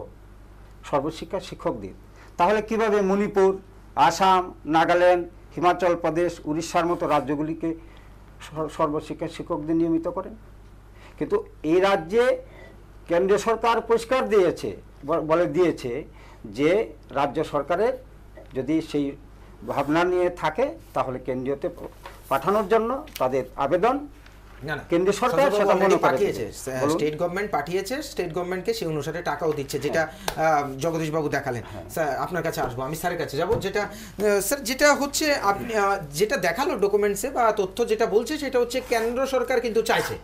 সর্বশিক্ষা শিক্ষকদের, তাহলে কিভাবে মণিপুর, আসাম, নাগাল্যান্ড, হিমাচল প্রদেশ, উড়িষ্যার মতো রাজ্যগুলিকে সর্বশিক্ষা শিক্ষকদের নিয়মিত করেন? কিন্তু এই রাজ্যে কেন্দ্রীয় সরকার পরিষ্কার দিয়েছে যে রাজ্য সরকারের যদি সেই ভাবনা নিয়ে থাকে তাহলে কেন্দ্রীয়তে পাঠানোর জন্য তাদের আবেদন কেন্দ্রীয় সরকার সেটা মনে পাঠিয়েছে, স্টেট গভর্নমেন্ট পাঠিয়েছে, স্টেট গভর্নমেন্টকে সেই অনুসারে টাকাও দিচ্ছে, যেটা জগদীশ বাবু দেখালেন। স্যার আপনার কাছে আসবো, আমি স্যারের কাছে যাব। যেটা স্যার যেটা হচ্ছে আপনি যেটা দেখালো ডকুমেন্টসে বা তথ্য যেটা বলছে সেটা হচ্ছে কেন্দ্র সরকার কিন্তু চাইছে,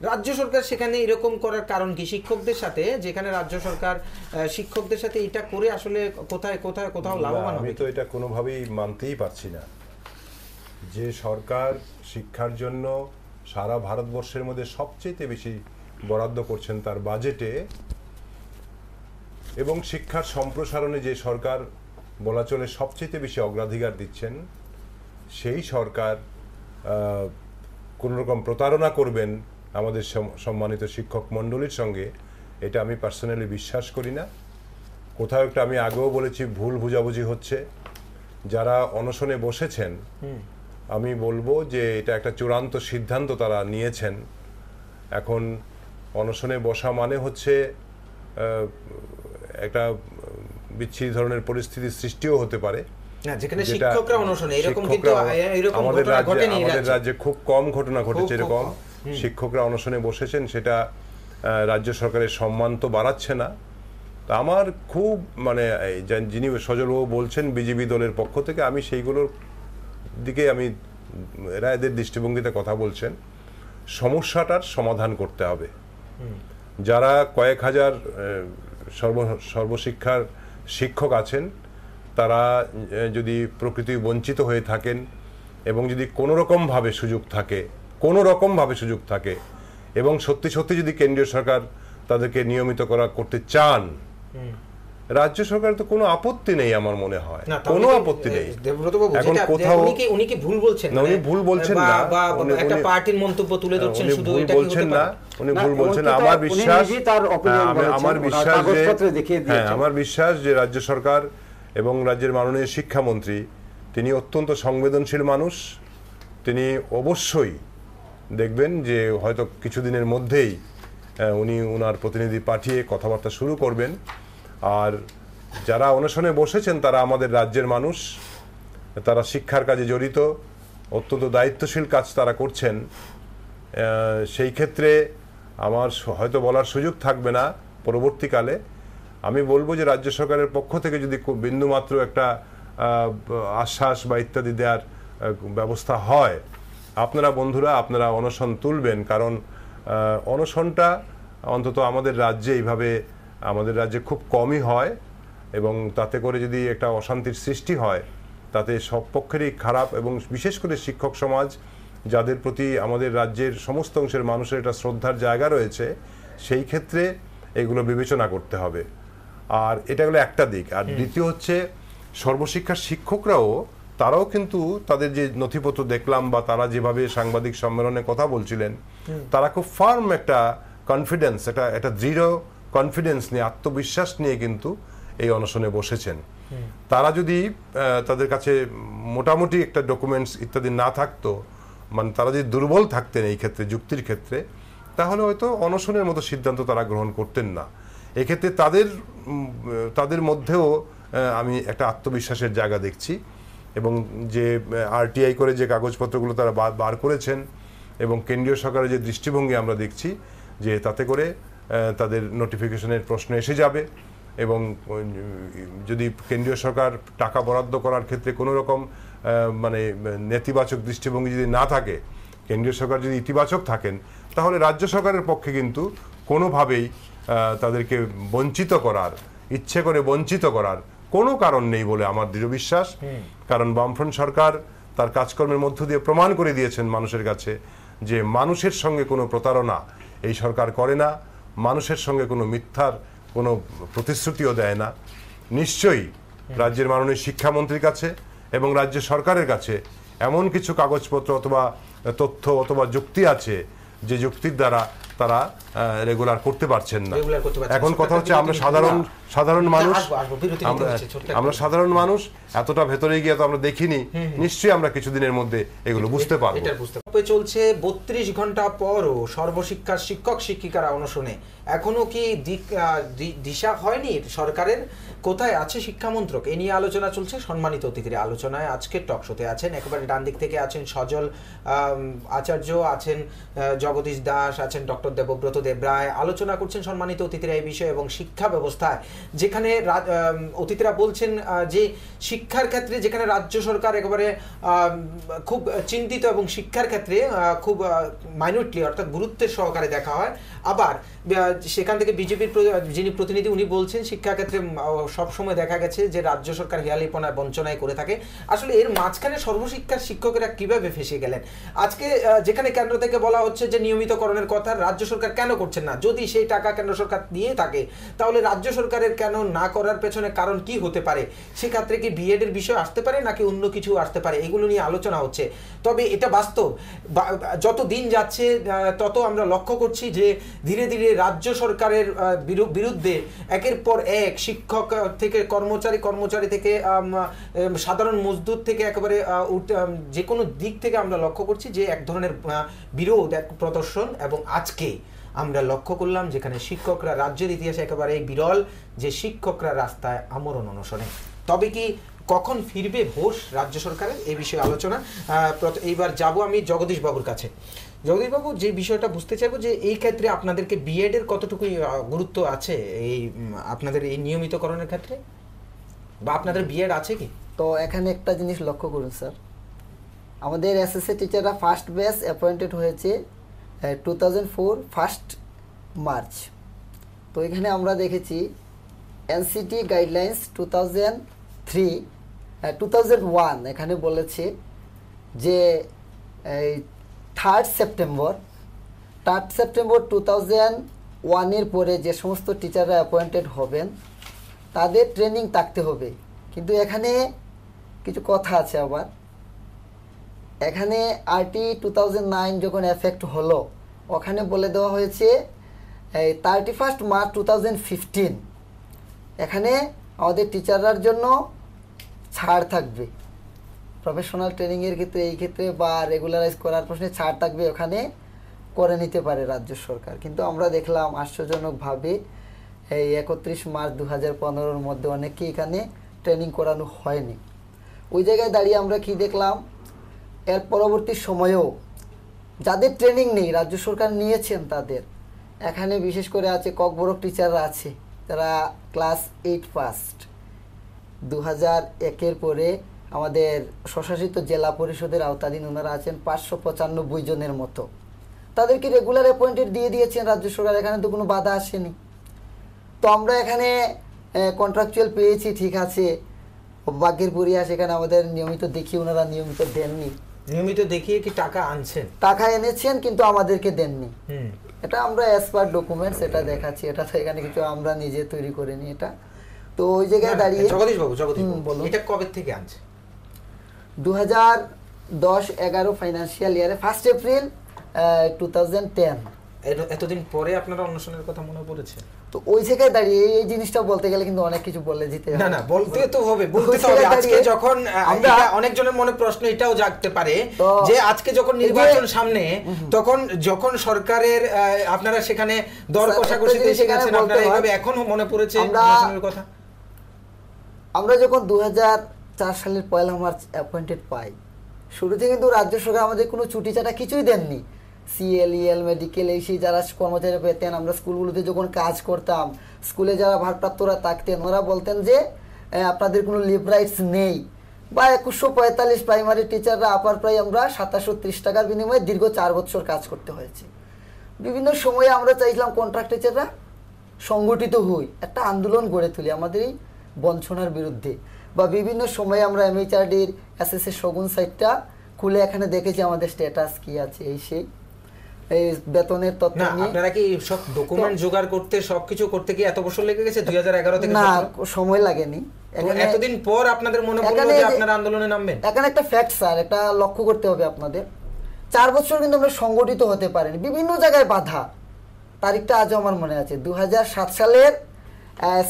রাজ্য সরকার সেখানে এরকম করার কারণ কি? শিক্ষকদের সাথে যেখানে রাজ্য সরকার শিক্ষকদের সাথে এটা করে আসলে কোথাও লাভবান হবে? আমি তো এটা কোনোভাবেই মানতেই পারছি না যে সরকার শিক্ষার জন্য সারা ভারতবর্ষের মধ্যে সবচেয়ে বেশি বরাদ্দ করছেন তার বাজেটে, এবং শিক্ষার সম্প্রসারণে যে সরকার বলা চলে সবচেয়ে বেশি অগ্রাধিকার দিচ্ছেন, সেই সরকার কোনো রকম প্রতারণা করবেন আমাদের সম্মানিত শিক্ষক মণ্ডলীর সঙ্গে, এটা আমি পার্সোনালি বিশ্বাস করি না। কোথাও একটা আমি আগেও বলেছি ভুল বুঝাবুঝি হচ্ছে। যারা অনশনে বসেছেন আমি বলবো যে এটা একটা চূড়ান্ত সিদ্ধান্ত তারা নিয়েছেন। এখন অনশনে বসা মানে হচ্ছে একটা বিচ্ছিন্ন ধরনের পরিস্থিতির সৃষ্টিও হতে পারে। আমাদের রাজ্যে খুব কম ঘটনা ঘটেছে এরকম। শিক্ষকরা অনশনে বসেছেন, সেটা রাজ্য সরকারের সম্মান তো বাড়াচ্ছে না। তা আমার খুব যিনি সজলবাবু বলছেন বিজেপি দলের পক্ষ থেকে, আমি সেইগুলোর দিকে এরা এদের দৃষ্টিভঙ্গিতে কথা বলছেন। সমস্যাটার সমাধান করতে হবে। যারা কয়েক হাজার সর্বশিক্ষার শিক্ষক আছেন তারা যদি প্রকৃতি বঞ্চিত হয়ে থাকেন এবং যদি কোনো রকমভাবে সুযোগ থাকে এবং সত্যি যদি কেন্দ্রীয় সরকার তাদেরকে নিয়মিত করতে চান, রাজ্য সরকার তো কোনো আপত্তি নেই আমার মনে হয়, না, কোনো আপত্তি নেই। দেবব্রত বাবু, এখন যেটা কোথাও উনি কি ভুল বলছেন? না, উনি ভুল বলছেন না, বা উনি- একটা উনি- পার্টির মন্তব্য তুলে ধরছেন উনি শুধু, ভুল এটা কি হতে বলছেন না, পারে? উনি না, ভুল বলছেন না। উনি তো- আমার উনি বিশ্বাস, নিজেই তার opinion হ্যাঁ, আমার বলেছেন, বিশ্বাস যে কাগজপত্রে দেখিয়ে হ্যাঁ, দিয়েছেন। আমার বিশ্বাস যে রাজ্য সরকার এবং রাজ্যের মাননীয় শিক্ষামন্ত্রী তিনি অত্যন্ত সংবেদনশীল মানুষ। তিনি অবশ্যই দেখবেন যে হয়তো কিছুদিনের মধ্যেই উনি ওনার প্রতিনিধি পাঠিয়ে কথাবার্তা শুরু করবেন। আর যারা অনশনে বসেছেন তারা আমাদের রাজ্যের মানুষ, তারা শিক্ষার কাজে জড়িত, অত্যন্ত দায়িত্বশীল কাজ তারা করছেন। সেই ক্ষেত্রে আমার হয়তো বলার সুযোগ থাকবে না পরবর্তীকালে। আমি বলবো যে রাজ্য সরকারের পক্ষ থেকে যদি বিন্দুমাত্র একটা আশ্বাস বা ইত্যাদি দেওয়ার ব্যবস্থা হয়, আপনারা বন্ধুরা আপনারা অনশন তুলবেন। কারণ অনশনটা অন্তত আমাদের রাজ্যে এইভাবে আমাদের রাজ্যে খুব কমই হয়, এবং তাতে করে যদি একটা অশান্তির সৃষ্টি হয় তাতে সব পক্ষেরই খারাপ, এবং বিশেষ করে শিক্ষক সমাজ যাদের প্রতি আমাদের রাজ্যের সমস্ত অংশের মানুষের একটা শ্রদ্ধার জায়গা রয়েছে, সেই ক্ষেত্রে এগুলো বিবেচনা করতে হবে। আর এটা হলো একটা দিক। আর দ্বিতীয় হচ্ছে সর্বশিক্ষার শিক্ষকরাও, তারাও কিন্তু তাদের যে নথিপত্র দেখলাম বা তারা যেভাবে সাংবাদিক সম্মেলনে কথা বলছিলেন, তারা খুব ফার্ম একটা কনফিডেন্স, একটা দৃঢ় কনফিডেন্স নিয়ে, আত্মবিশ্বাস নিয়ে কিন্তু এই অনশনে বসেছেন। তারা যদি তাদের কাছে মোটামুটি একটা ডকুমেন্টস ইত্যাদি না থাকতো, মানে তারা যদি দুর্বল থাকতেন এই ক্ষেত্রে, যুক্তির ক্ষেত্রে, তাহলে হয়তো অনশনের মতো সিদ্ধান্ত তারা গ্রহণ করতেন না। এক্ষেত্রে তাদের মধ্যেও আমি একটা আত্মবিশ্বাসের জায়গা দেখছি, এবং যে আরটিআই করে যে কাগজপত্রগুলো তারা বার করেছেন এবং কেন্দ্রীয় সরকারের যে দৃষ্টিভঙ্গি আমরা দেখছি, যে তাতে করে তাদের নোটিফিকেশনের প্রশ্ন এসে যাবে, এবং যদি কেন্দ্রীয় সরকার টাকা বরাদ্দ করার ক্ষেত্রে কোনো রকম মানে নেতিবাচক দৃষ্টিভঙ্গি যদি না থাকে, কেন্দ্রীয় সরকার যদি ইতিবাচক থাকেন, তাহলে রাজ্য সরকারের পক্ষে কিন্তু কোনোভাবেই তাদেরকে বঞ্চিত করার, ইচ্ছে করে বঞ্চিত করার কোনো কারণ নেই বলে আমার দৃঢ় বিশ্বাস। কারণ বামফ্রন্ট সরকার তার কাজকর্মের মধ্য দিয়ে প্রমাণ করে দিয়েছেন মানুষের কাছে যে মানুষের সঙ্গে কোনো প্রতারণা এই সরকার করে না, মানুষের সঙ্গে কোনো মিথ্যার কোনো প্রতিশ্রুতিও দেয় না। নিশ্চয়ই রাজ্যের মাননীয় শিক্ষামন্ত্রীর কাছে এবং রাজ্য সরকারের কাছে এমন কিছু কাগজপত্র অথবা তথ্য অথবা যুক্তি আছে যে যুক্তির দ্বারা তারা রেগুলার করতে পারছেন না। এখন কথা হচ্ছে আমরা সাধারণ মানুষ, আমরা সাধারণ মানুষ এতটা ভেতরে গিয়ে তো আমরা দেখিনি, নিশ্চয়ই আমরা কিছুদিনের মধ্যে এগুলো বুঝতে পারবো। চলছে 32 ঘন্টা পরও সর্বশিক্ষার শিক্ষক শিক্ষিকারা অনশনে, এখনো কি দিশা হয়নি সরকারের? কোথায় আছে শিক্ষামন্ত্রক? এ নিয়ে আলোচনা চলছে। সম্মানিত অতিথির আলোচনায় আজকের টক শোতে আছেন, একেবারে ডান দিক থেকে আছেন সজল আচার্য, আছেন জগদীশ দাস, আছেন ডক্টর দেবব্রত দেবরায়। আলোচনা করছেন সম্মানিত অতিথিরা এই বিষয়ে এবং শিক্ষা ব্যবস্থায়, যেখানে অতিথিরা বলছেন যে শিক্ষার ক্ষেত্রে যেখানে রাজ্য সরকার একেবারে খুব চিন্তিত এবং শিক্ষার ক্ষেত্রে খুব মাইনরলি অর্থাৎ গুরুত্বের সহকারে দেখা হয়, আবার সেখান থেকে বিজেপির যিনি প্রতিনিধি উনি বলছেন শিক্ষাক্ষেত্রে সবসময় দেখা গেছে যে রাজ্য সরকার হেয়ালিপনা বঞ্চনায় করে থাকে। আসলে এর মাঝখানে সর্বশিক্ষার শিক্ষকেরা কিভাবে ফেসে গেলেন? আজকে যেখানে কেন্দ্র থেকে বলা হচ্ছে যে নিয়মিতকরণের কথা, রাজ্য সরকার কেন করছেন না? যদি সেই টাকা কেন্দ্র সরকার দিয়ে থাকে তাহলে রাজ্য সরকারের কেন না করার পেছনে কারণ কি হতে পারে? সেক্ষেত্রে কি বিএড এর বিষয় আসতে পারে নাকি অন্য কিছু আসতে পারে? এগুলো নিয়ে আলোচনা হচ্ছে। তবে এটা বাস্তব, যত দিন যাচ্ছে তত আমরা লক্ষ্য করছি যে ধীরে ধীরে রাজ্য সরকারের বিরুদ্ধে একের পর এক শিক্ষক থেকে কর্মচারী থেকে সাধারণ মজদুর থেকে একেবারে যে কোনো দিক থেকে আমরা লক্ষ্য করছি যে এক ধরনের বিরোধ, এক প্রদর্শন। এবং আজকে আমরা লক্ষ্য করলাম যেখানে শিক্ষকরা রাজ্যের ইতিহাসে একেবারে বিরল যে শিক্ষকরা রাস্তায় আমরণ অনশনে। তবে কি কখন ফিরবে হোশ রাজ্য সরকারের? এই বিষয়ে আলোচনা। এইবার যাব আমি জগদীশ বাবুর কাছে। জগদীশ বাবু, যে বিষয়টা বুঝতে চাইবো যে এই ক্ষেত্রে আপনাদেরকে বিএড এর কতটুকু গুরুত্ব আছে এই আপনাদের এই নিয়মিতকরণের ক্ষেত্রে, বা আপনাদের বিএড আছে কি? তো এখানে একটা জিনিস লক্ষ্য করুন স্যার, আমাদের এসএসসি টিচাররা ফার্স্ট ব্যাচ অ্যাপয়েন্টেড হয়েছে 2004 1 মার্চ। তো এখানে আমরা দেখেছি এনসিটি গাইডলাইন্স 2001 এখানে বলেছে যে 3 সেপ্টেম্বর 2001 এর পরে যে সমস্ত টিচাররা অ্যাপয়েন্টেড হবেন তাদের ট্রেনিং থাকতে হবে। কিন্তু এখানে কিছু কথা আছে আবার। এখানে আরটি 2009 যখন এফেক্ট হলো, ওখানে বলে দেওয়া হয়েছে এই 31 মার্চ 2015 এখানে আমাদের টিচাররার জন্য ছাড় থাকবে। প্রফেশনাল ট্রেনিংয়ের ক্ষেত্রে, এই ক্ষেত্রে বা রেগুলারাইজ করার প্রশ্নে ছাড় থাকবে, ওখানে করে নিতে পারে রাজ্য সরকার। কিন্তু আমরা দেখলাম আশ্চর্যজনকভাবে এই 31 মার্চ 2015-র মধ্যে অনেকেই এখানে ট্রেনিং করানো হয়নি। ওই জায়গায় দাঁড়িয়ে আমরা কি দেখলাম, এর পরবর্তী সময়েও যাদের ট্রেনিং নেই, রাজ্য সরকার নিয়েছেন তাদের, এখানে বিশেষ করে আছে ককবরক টিচাররা আছে যারা ক্লাস 8 ফার্স্ট 2001-এর পরে আমাদের স্বশাসিত জেলা পরিষদের আওতাধীন ওনারা আছেন 595 জনের মতো। তাদেরকে রেগুলার অ্যাপয়েন্টেড দিয়ে দিয়েছেন রাজ্য সরকার, এখানে তো কোনো বাধা আসেনি। তো আমরা এখানে কন্ট্রাকচুয়াল পেয়েছি, ঠিক আছে, ভাগ্যের পরিহাস, এখানে আমাদের নিয়মিত দেখি ওনারা নিয়মিত দেননি। নিয়মিত দেখিয়ে কি টাকা আনছেন? টাকা এনেছেন কিন্তু আমাদেরকে দেননি। এটা আমরা অ্যাজ পার ডকুমেন্টস এটা দেখাচ্ছি, এটা তো এখানে কিছু আমরা নিজে তৈরি করিনি এটা। তো ওই জায়গায় দাঁড়িয়ে জগদীশ বাবু বলুন, এটা কবে থেকে আনছে? 2010-11 ফাইন্যান্সিয়াল ইয়ারে 1 এপ্রিল 2010। এতদিন পরে আপনারা অনশনের কথা মনে পড়েছে? তো ওই জায়গায় দাঁড়িয়ে এই জিনিসটা বলতে গেলে কিন্তু অনেক কিছু বলে দিতে হবে। না বলতে তো হবে, বলতে তো হবে। আজকে যখন আমরা অনেকজনের মনে প্রশ্ন এটাও জাগতে পারে যে আজকে যখন নির্বাচন সামনে, তখন যখন সরকারের আপনারা সেখানে দর কষাকষিতে এসে গেছেন, আপনারা এইভাবে এখনো মনে পড়েছে অনশনের কথা? আমরা যখন 2004 সালের 1 মার্চ অ্যাপয়েন্টেড পাই, শুরুতে কিন্তু রাজ্য সরকার আমাদের কোনো ছুটি ছাটা কিছুই দেননি। সিএলইএল মেডিকেল এই সেই যারা কর্মচারী পেতেন, আমরা স্কুলগুলোতে যখন কাজ করতাম, স্কুলে যারা ভারপ্রাপ্তরা থাকতেন ওরা বলতেন যে আপনাদের কোনো লিভ রাইটস নেই। বা 2145 প্রাইমারি টিচাররা আপার প্রায় আমরা 2730 টাকার বিনিময়ে দীর্ঘ 4 বছর কাজ করতে হয়েছে। বিভিন্ন সময়ে আমরা চাইছিলাম কন্ট্রাক্ট টিচাররা সংগঠিত হই, একটা আন্দোলন গড়ে তুলি আমাদের এই বঞ্চনার বিরুদ্ধে। বা বিভিন্ন সময়ে আমরা এমএইচআরডির এসএসএ শগুন সাইটটা খুলে এখানে দেখেছি আমাদের স্ট্যাটাস কি আছে, এই সেই এই বেতনের তথ্য নিয়ে। আপনারা কি সব ডকুমেন্ট জোগাড় করতে, সবকিছু করতে কি এত বছর লেগে গেছে 2011 থেকে? না, সময় লাগেনি। এতদিন পর আপনাদের মনে পড়লো যে আপনারা আন্দোলনে নামবেন? এখানে একটা ফ্যাক্ট স্যার, এটা লক্ষ্য করতে হবে আপনাদের। 4 বছর কিন্তু আমরা সংগঠিত হতে পারিনি, বিভিন্ন জায়গায় বাধা। তারিখটা আজও আমার মনে আছে, 2007 সালের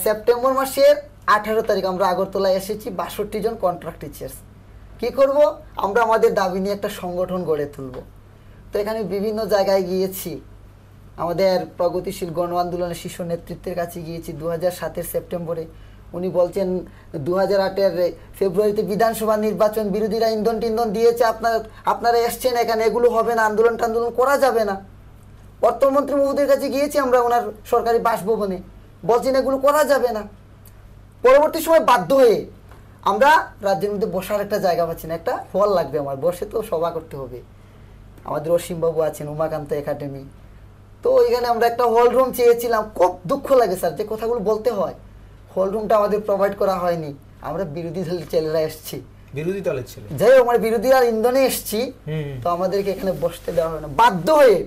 সেপ্টেম্বর মাসের 18 তারিখ আমরা আগরতলায় এসেছি 62 জন কন্ট্রাক্ট টিচার্স। কি করব, আমরা আমাদের দাবি নিয়ে একটা সংগঠন গড়ে তুলব। তো এখানে বিভিন্ন জায়গায় গিয়েছি, আমাদের প্রগতিশীল গণ আন্দোলনের শীর্ষ নেতৃত্বের কাছে গিয়েছি 2007-এর সেপ্টেম্বরে। উনি বলছেন 2008-এর ফেব্রুয়ারিতে বিধানসভা নির্বাচন, বিরোধীরা ইন্ধন টিন্ধন দিয়েছে, আপনারা এসছেন এখানে, এগুলো হবে না, আন্দোলন টান্দোলন করা যাবে না। অর্থমন্ত্রী মহোদয়ের কাছে গিয়েছি আমরা ওনার সরকারি বাসভবনে, বলছেন এগুলো করা যাবে না। পরবর্তী সময় বাধ্য হয়ে আমরা রাজ্যের মধ্যে বসার একটা জায়গা পাচ্ছি না, একটা হল লাগবে, আমার বসে তো সভা করতে হবে। আমাদের অসীমবাবু আছেন, উমাকান্ত একাডেমি, তো ওইখানে আমরা একটা হল রুম চেয়েছিলাম। খুব দুঃখ লাগে স্যার যে কথাগুলো বলতে হয়, হল রুমটা আমাদের প্রোভাইড করা হয়নি। আমরা বিরোধী দলের ছেলেরা এসছি, বিরোধী দলের ছেলে, যাই হোক আমরা বিরোধী আর ইন্ধনে এসছি, তো আমাদেরকে এখানে বসতে দেওয়া হয় না। বাধ্য হয়ে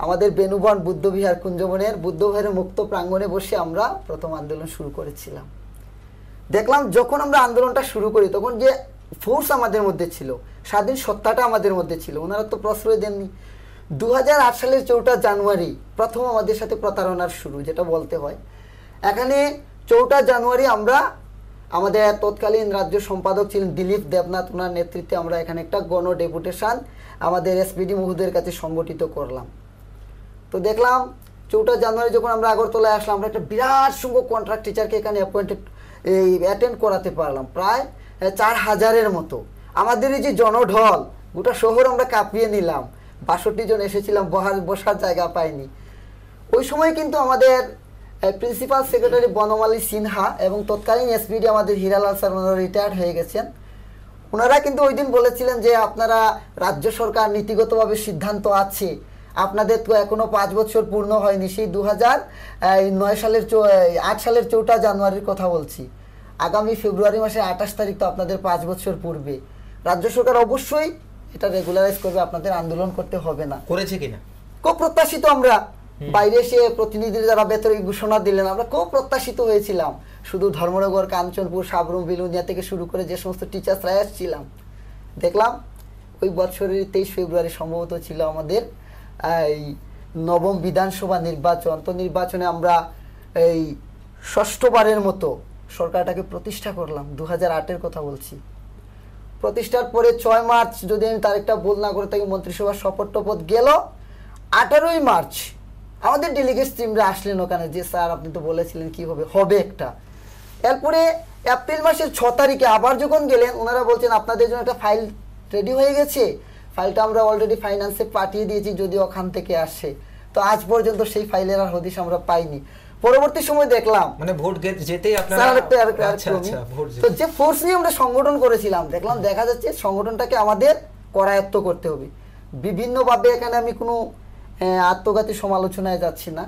আমাদের বেনুবন বুদ্ধবিহার কুঞ্জবনের বুদ্ধবিহারের মুক্ত প্রাঙ্গণে বসে আমরা প্রথম আন্দোলন শুরু করেছিলাম। দেখলাম যখন আমরা আন্দোলনটা শুরু করি তখন যে ফোর্স আমাদের মধ্যে ছিল, স্বাধীন সত্তাটা আমাদের মধ্যে ছিল, ওনারা তো প্রশ্রয় দেননি। 2008 সালের 4 জানুয়ারি প্রথম আমাদের সাথে প্রতারণার শুরু, যেটা বলতে হয়। এখানে 4 জানুয়ারি আমরা আমাদের তৎকালীন রাজ্য সম্পাদক ছিলেন দিলীপ দেবনাথ, ওনার নেতৃত্বে আমরা এখানে একটা গণ ডেপুটেশন আমাদের এসপিডি মহোদয়ের কাছে সংগঠিত করলাম। তো দেখলাম 4 জানুয়ারি যখন আমরা আগরতলায় আসলাম, আমরা একটা বিরাট সংখ্যক কন্ট্রাক্ট টিচারকে এখানে অ্যাটেন্ড করাতে পারলাম, প্রায় 4000-এর মতো। আমাদের এই যে জনঢল, গোটা শহর আমরা কাঁপিয়ে নিলাম। 62 জন এসেছিলাম, বসার জায়গা পাইনি। ওই সময় কিন্তু আমাদের প্রিন্সিপাল সেক্রেটারি বনমালী সিনহা এবং তৎকালীন এসপিডি আমাদের হিরালাল স্যার, ওনারা রিটায়ার্ড হয়ে গেছেন, ওনারা কিন্তু ওই দিন বলেছিলেন যে আপনারা রাজ্য সরকার নীতিগতভাবে সিদ্ধান্ত আছে, আপনাদের তো এখনো 5 বছর পূর্ণ হয়নি। সেই 2008 সালের 4 জানুয়ারির কথা বলছি। আগামী ফেব্রুয়ারি মাসের 28 তারিখ তো আপনাদের 5 বছর পূর্বে। রাজ্য সরকার অবশ্যই এটা রেগুলারাইজ করবে, আপনাদের আন্দোলন করতে হবে না। করেছে কিনা খুব প্রত্যাশিত আমরা। বাইরে এসে প্রতিনিধিরা যারা বেতনের ঘোষণা দিলেন, আমরা খুব প্রত্যাশিত হয়েছিলাম। শুধু ধর্মনগর, কাঞ্চনপুর, সাবরুম, বিলুনিয়া থেকে শুরু করে যে সমস্ত টিচার্সরা এসেছিলাম, দেখলাম ওই বছরের 23 ফেব্রুয়ারি সম্ভবত ছিল আমাদের এই নবম বিধানসভা নির্বাচন। তো নির্বাচনে আমরা এই ষষ্ঠবারের মতো সরকারটাকে প্রতিষ্ঠা করলাম। 2008-এর কথা বলছি। প্রতিষ্ঠার পরে 6 মার্চ, যদি আমি তারিখটা ভুল না করে থাকি, মন্ত্রিসভার শপথ টপথ গেল। 18ই মার্চ আমাদের ডেলিগেটস টিমরা আসলেন ওখানে, যে স্যার আপনি তো বলেছিলেন কি হবে একটা। এরপরে এপ্রিল মাসের 6 তারিখে আবার যখন গেলেন, ওনারা বলছেন আপনাদের জন্য একটা ফাইল রেডি হয়ে গেছে, ফাইলটা আমরা অলরেডি ফাইন্যান্সে পাঠিয়ে দিয়েছি, যদি ওখান থেকে আসে। তো আজ পর্যন্ত সেই ফাইলের আর হদিশ আমরা পাইনি। পরবর্তী সময় দেখলাম মানে ভোট যেতেই আপনারা তো যে ফোর্স নিয়ে আমরা সংগঠন করেছিলাম, দেখলাম দেখা যাচ্ছে সংগঠনটাকে আমাদের করায়ত্ত করতে হবে বিভিন্নভাবে। এখানে আমি কোনো আত্মঘাতী সমালোচনায় যাচ্ছি না,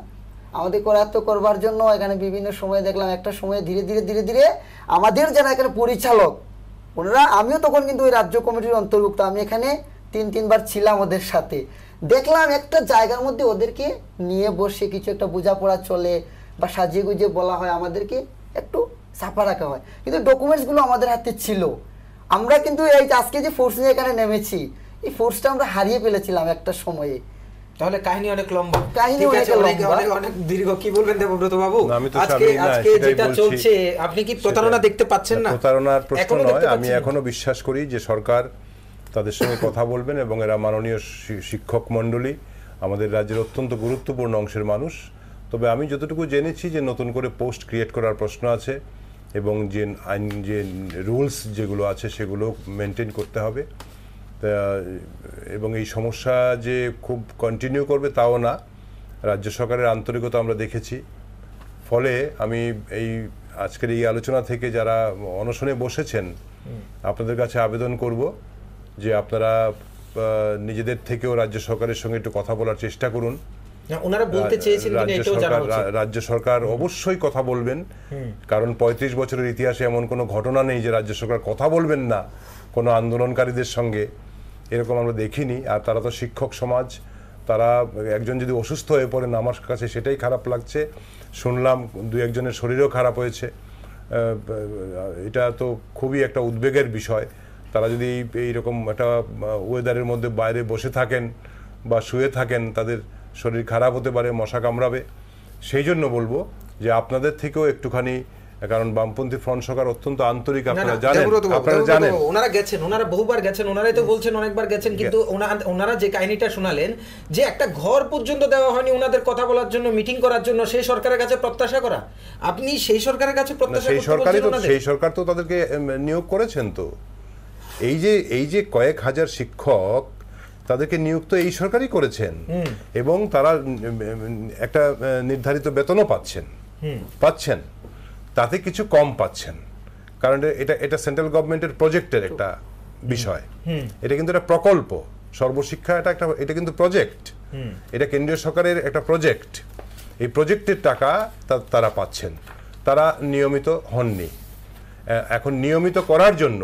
আমাদের করায়ত্ত করবার জন্য এখানে বিভিন্ন সময় দেখলাম, একটা সময় ধীরে ধীরে আমাদের যারা এখানে পরিচালক ওনারা, আমিও তখন কিন্তু ওই রাজ্য কমিটির অন্তর্ভুক্ত, আমি এখানে 3-3 বার ছিলাম ওদের সাথে। দেখলাম একটা জায়গার মধ্যে ওদেরকে নিয়ে বসে কিছু একটা বোঝাপড়া চলে বা সাজিয়ে গুজিয়ে বলা হয়, আমাদেরকে একটু চাপা রাখা হয়, কিন্তু ডকুমেন্টসগুলো আমাদের হাতে ছিল। আমরা কিন্তু এই আজকে যে ফোর্স নিয়ে এখানে নেমেছি, এই ফোর্সটা আমরা হারিয়ে ফেলেছিলাম একটা সময়ে। তাহলে কাহিনী অনেক লম্বা, কাহিনী অনেক দীর্ঘ। কি বলবেন দেবব্রত বাবু? আজকে যেটা চলছে, আপনি কি প্রতারণা দেখতে পাচ্ছেন না? প্রতারণার প্রশ্ন নয়, আমি এখনো বিশ্বাস করি যে সরকার তাদের সঙ্গে কথা বলবেন, এবং এরা মাননীয় শিক্ষক মণ্ডলী আমাদের রাজ্যের অত্যন্ত গুরুত্বপূর্ণ অংশের মানুষ। তবে আমি যতটুকু জেনেছি যে নতুন করে পোস্ট ক্রিয়েট করার প্রশ্ন আছে, এবং যে আইন, যে রুলস যেগুলো আছে সেগুলো মেনটেন করতে হবে। এবং এই সমস্যা যে খুব কন্টিনিউ করবে তাও না, রাজ্য সরকারের আন্তরিকতা আমরা দেখেছি। ফলে আমি এই আজকের এই আলোচনা থেকে যারা অনশনে বসেছেন, আপনাদের কাছে আবেদন করব যে আপনারা নিজেদের থেকেও রাজ্য সরকারের সঙ্গে একটু কথা বলার চেষ্টা করুন। ওনারা বলতে চেয়েছেন কিনা এটাও জানা উচিত। রাজ্য সরকার অবশ্যই কথা বলবেন, কারণ 35 বছরের ইতিহাসে এমন কোনো ঘটনা নেই যে রাজ্য সরকার কথা বলবেন না কোনো আন্দোলনকারীদের সঙ্গে, এরকম আমরা দেখিনি। আর তারা তো শিক্ষক সমাজ, তারা একজন যদি অসুস্থ হয়ে পড়েন, আমার কাছে সেটাই খারাপ লাগছে। শুনলাম 2-1 শরীরও খারাপ হয়েছে, এটা তো খুবই একটা উদ্বেগের বিষয়। তারা যদি এইরকম একটা ওয়েদারের মধ্যে বাইরে বসে থাকেন বা শুয়ে থাকেন, তাদের শরীর খারাপ হতে পারে, মশা কামড়াবে। সেই জন্য বলবো যে আপনাদের থেকেও একটুখানি, কারণ বামপন্থী ফ্রন্ট সরকার অত্যন্ত আন্তরিক, আপনারা জানেন, ওনারা গেছেন, ওনারা বহুবার গেছেন, ওনারাই তো বলছেন অনেকবার গেছেন, কিন্তু ওনারা যে কাহিনীটা শোনালেন যে একটা ঘর পর্যন্ত দেওয়া হয়নি ওনাদের কথা বলার জন্য, মিটিং করার জন্য, সেই সরকারের কাছে প্রত্যাশা করা, আপনি সেই সরকারের কাছে প্রত্যাশা করতে বলছেন? সেই সরকার তো তাদেরকে নিয়োগ করেছেন। তো এই যে কয়েক হাজার শিক্ষক, তাদেরকে নিযুক্ত এই সরকারই করেছেন, এবং তারা একটা নির্ধারিত বেতনও পাচ্ছেন, তাতে কিছু কম পাচ্ছেন, কারণ এটা সেন্ট্রাল গভর্নমেন্টের প্রজেক্টের একটা বিষয়। এটা কিন্তু একটা প্রকল্প, সর্বশিক্ষা এটা কিন্তু প্রজেক্ট, এটা কেন্দ্রীয় সরকারের একটা প্রজেক্ট। এই প্রজেক্টের টাকা তারা পাচ্ছেন, তারা নিয়মিত হননি। এখন নিয়মিত করার জন্য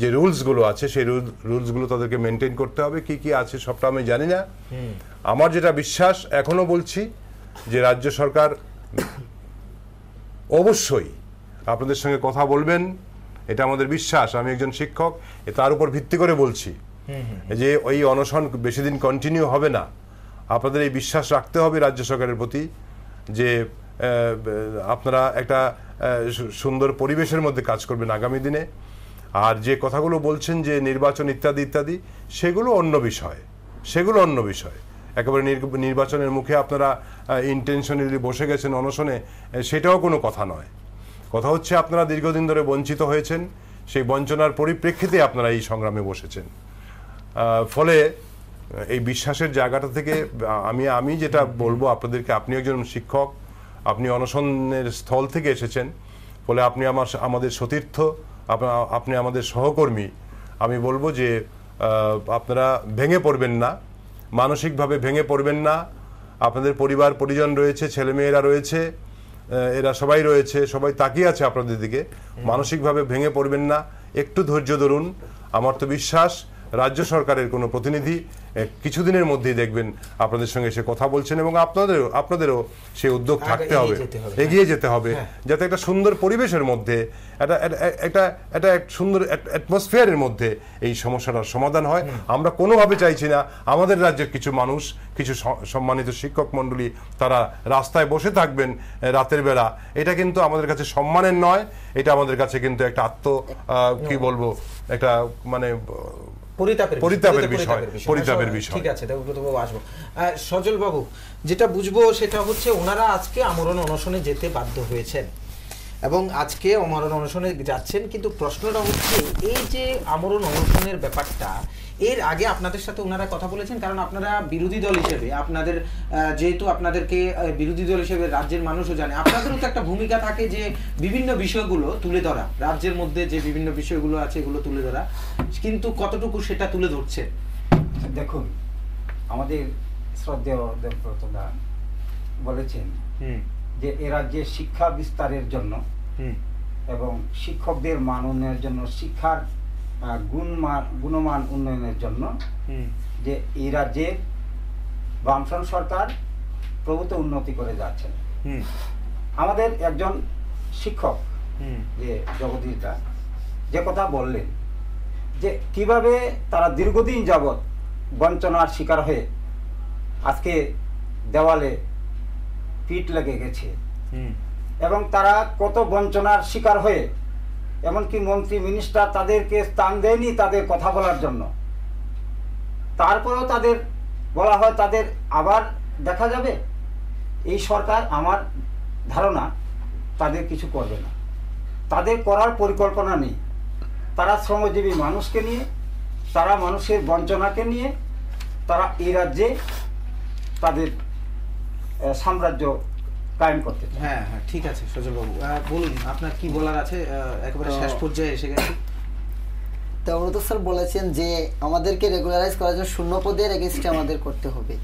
যে রুলসগুলো আছে, সেই রুলসগুলো তাদেরকে মেনটেন করতে হবে। কি কি আছে সবটা আমি জানি না। আমার যেটা বিশ্বাস, এখনো বলছি, যে রাজ্য সরকার অবশ্যই আপনাদের সঙ্গে কথা বলবেন, এটা আমাদের বিশ্বাস। আমি একজন শিক্ষক, তার উপর ভিত্তি করে বলছি যে ওই অনশন বেশি দিন কন্টিনিউ হবে না। আপনাদের এই বিশ্বাস রাখতে হবে রাজ্য সরকারের প্রতি, যে আপনারা একটা সুন্দর পরিবেশের মধ্যে কাজ করবেন আগামী দিনে। আর যে কথাগুলো বলছেন যে নির্বাচন ইত্যাদি, সেগুলো অন্য বিষয়। একেবারে নির্বাচনের মুখে আপনারা ইন্টেনশনালি বসে গেছেন অনশনে, সেটাও কোনো কথা নয়। কথা হচ্ছে আপনারা দীর্ঘদিন ধরে বঞ্চিত হয়েছেন, সেই বঞ্চনার পরিপ্রেক্ষিতে আপনারা এই সংগ্রামে বসেছেন। ফলে এই বিশ্বাসের জায়গাটা থেকে আমি যেটা বলবো আপনাদেরকে, আপনি একজন শিক্ষক, আপনি অনশনের স্থল থেকে এসেছেন, ফলে আপনি আমাদের সতীর্থ, আপনি আমাদের সহকর্মী। আমি বলবো যে আপনারা ভেঙে পড়বেন না, মানসিকভাবে ভেঙে পড়বেন না। আপনাদের পরিবার পরিজন রয়েছে, ছেলেমেয়েরা রয়েছে, এরা সবাই রয়েছে, সবাই তাকিয়ে আছে আপনাদের দিকে। মানসিকভাবে ভেঙে পড়বেন না, একটু ধৈর্য ধরুন। আমার তো বিশ্বাস রাজ্য সরকারের কোনো প্রতিনিধি কিছুদিনের মধ্যেই দেখবেন আপনাদের সঙ্গে এসে কথা বলছেন, এবং আপনাদেরও সেই উদ্যোগ থাকতে হবে, এগিয়ে যেতে হবে, যাতে একটা সুন্দর পরিবেশের মধ্যে একটা সুন্দর অ্যাটমসফিয়ারের মধ্যে এই সমস্যাটার সমাধান হয়। আমরা কোনোভাবে চাইছি না আমাদের রাজ্যের কিছু মানুষ, কিছু সম্মানিত শিক্ষক মণ্ডলী তারা রাস্তায় বসে থাকবেন রাতের বেলা। এটা কিন্তু আমাদের কাছে সম্মানের নয়, এটা আমাদের কাছে কিন্তু একটা কি বলবো, একটা মানে পরিতাপের বিষয়। ঠিক আছে, দেবব্রতবাবু আসবো। সজল বাবু, যেটা বুঝবো সেটা হচ্ছে ওনারা আজকে আমরণ অনশনে যেতে বাধ্য হয়েছেন এবং আজকে আমরণ অনশনে যাচ্ছেন, কিন্তু প্রশ্নটা হচ্ছে এই যে আমরণ অনশনের ব্যাপারটা, এর আগে আপনাদের সাথে ওনারা কথা বলেছেন? কারণ আপনারা বিরোধী দল হিসেবে, আপনাদের যেহেতু আপনাদেরকে বিরোধী দল হিসেবে রাজ্যের মানুষও জানে, আপনাদেরও তো একটা ভূমিকা থাকে যে বিভিন্ন বিষয়গুলো তুলে ধরা, রাজ্যের মধ্যে যে বিভিন্ন বিষয়গুলো আছে এগুলো তুলে ধরা, কিন্তু কতটুকু সেটা তুলে ধরছে? দেখুন, আমাদের শ্রদ্ধেয় দেবব্রতদা বলেছেন যে এ রাজ্যে শিক্ষা বিস্তারের জন্য এবং শিক্ষকদের মান উন্নয়নের জন্য, শিক্ষার গুণমান উন্নয়নের জন্য যে এই রাজ্যের বামফ্রন্ট সরকার প্রভূত উন্নতি করে যাচ্ছেন। আমাদের একজন শিক্ষক যে জগদীশ দা যে কথা বললেন যে কিভাবে তারা দীর্ঘদিন যাবৎ বঞ্চনার শিকার হয়ে আজকে দেওয়ালে পিঠ লেগে গেছে, এবং তারা কত বঞ্চনার শিকার হয়ে এমনকি মন্ত্রী মিনিস্টার তাদেরকে স্থান দেয়নি তাদের কথা বলার জন্য, তারপরেও তাদের বলা হয় তাদের আবার দেখা যাবে। এই সরকার আমার ধারণা তাদের কিছু করবে না, তাদের করার পরিকল্পনা নেই। তারা শ্রমজীবী মানুষকে নিয়ে, তারা মানুষের বঞ্চনাকে নিয়ে তারা এই রাজ্যে তাদের সাম্রাজ্য কায়েম করতে। হ্যাঁ হ্যাঁ, ঠিক আছে সজল বাবু, বলুন আপনার কি বলার আছে, একেবারে শেষ পর্যায়ে এসে গেছে। দেবব্রত স্যার বলেছেন যে আমাদেরকে রেগুলারাইজ করার জন্য শূন্য পদের এগেইনস্টে আমাদের করতে হবে।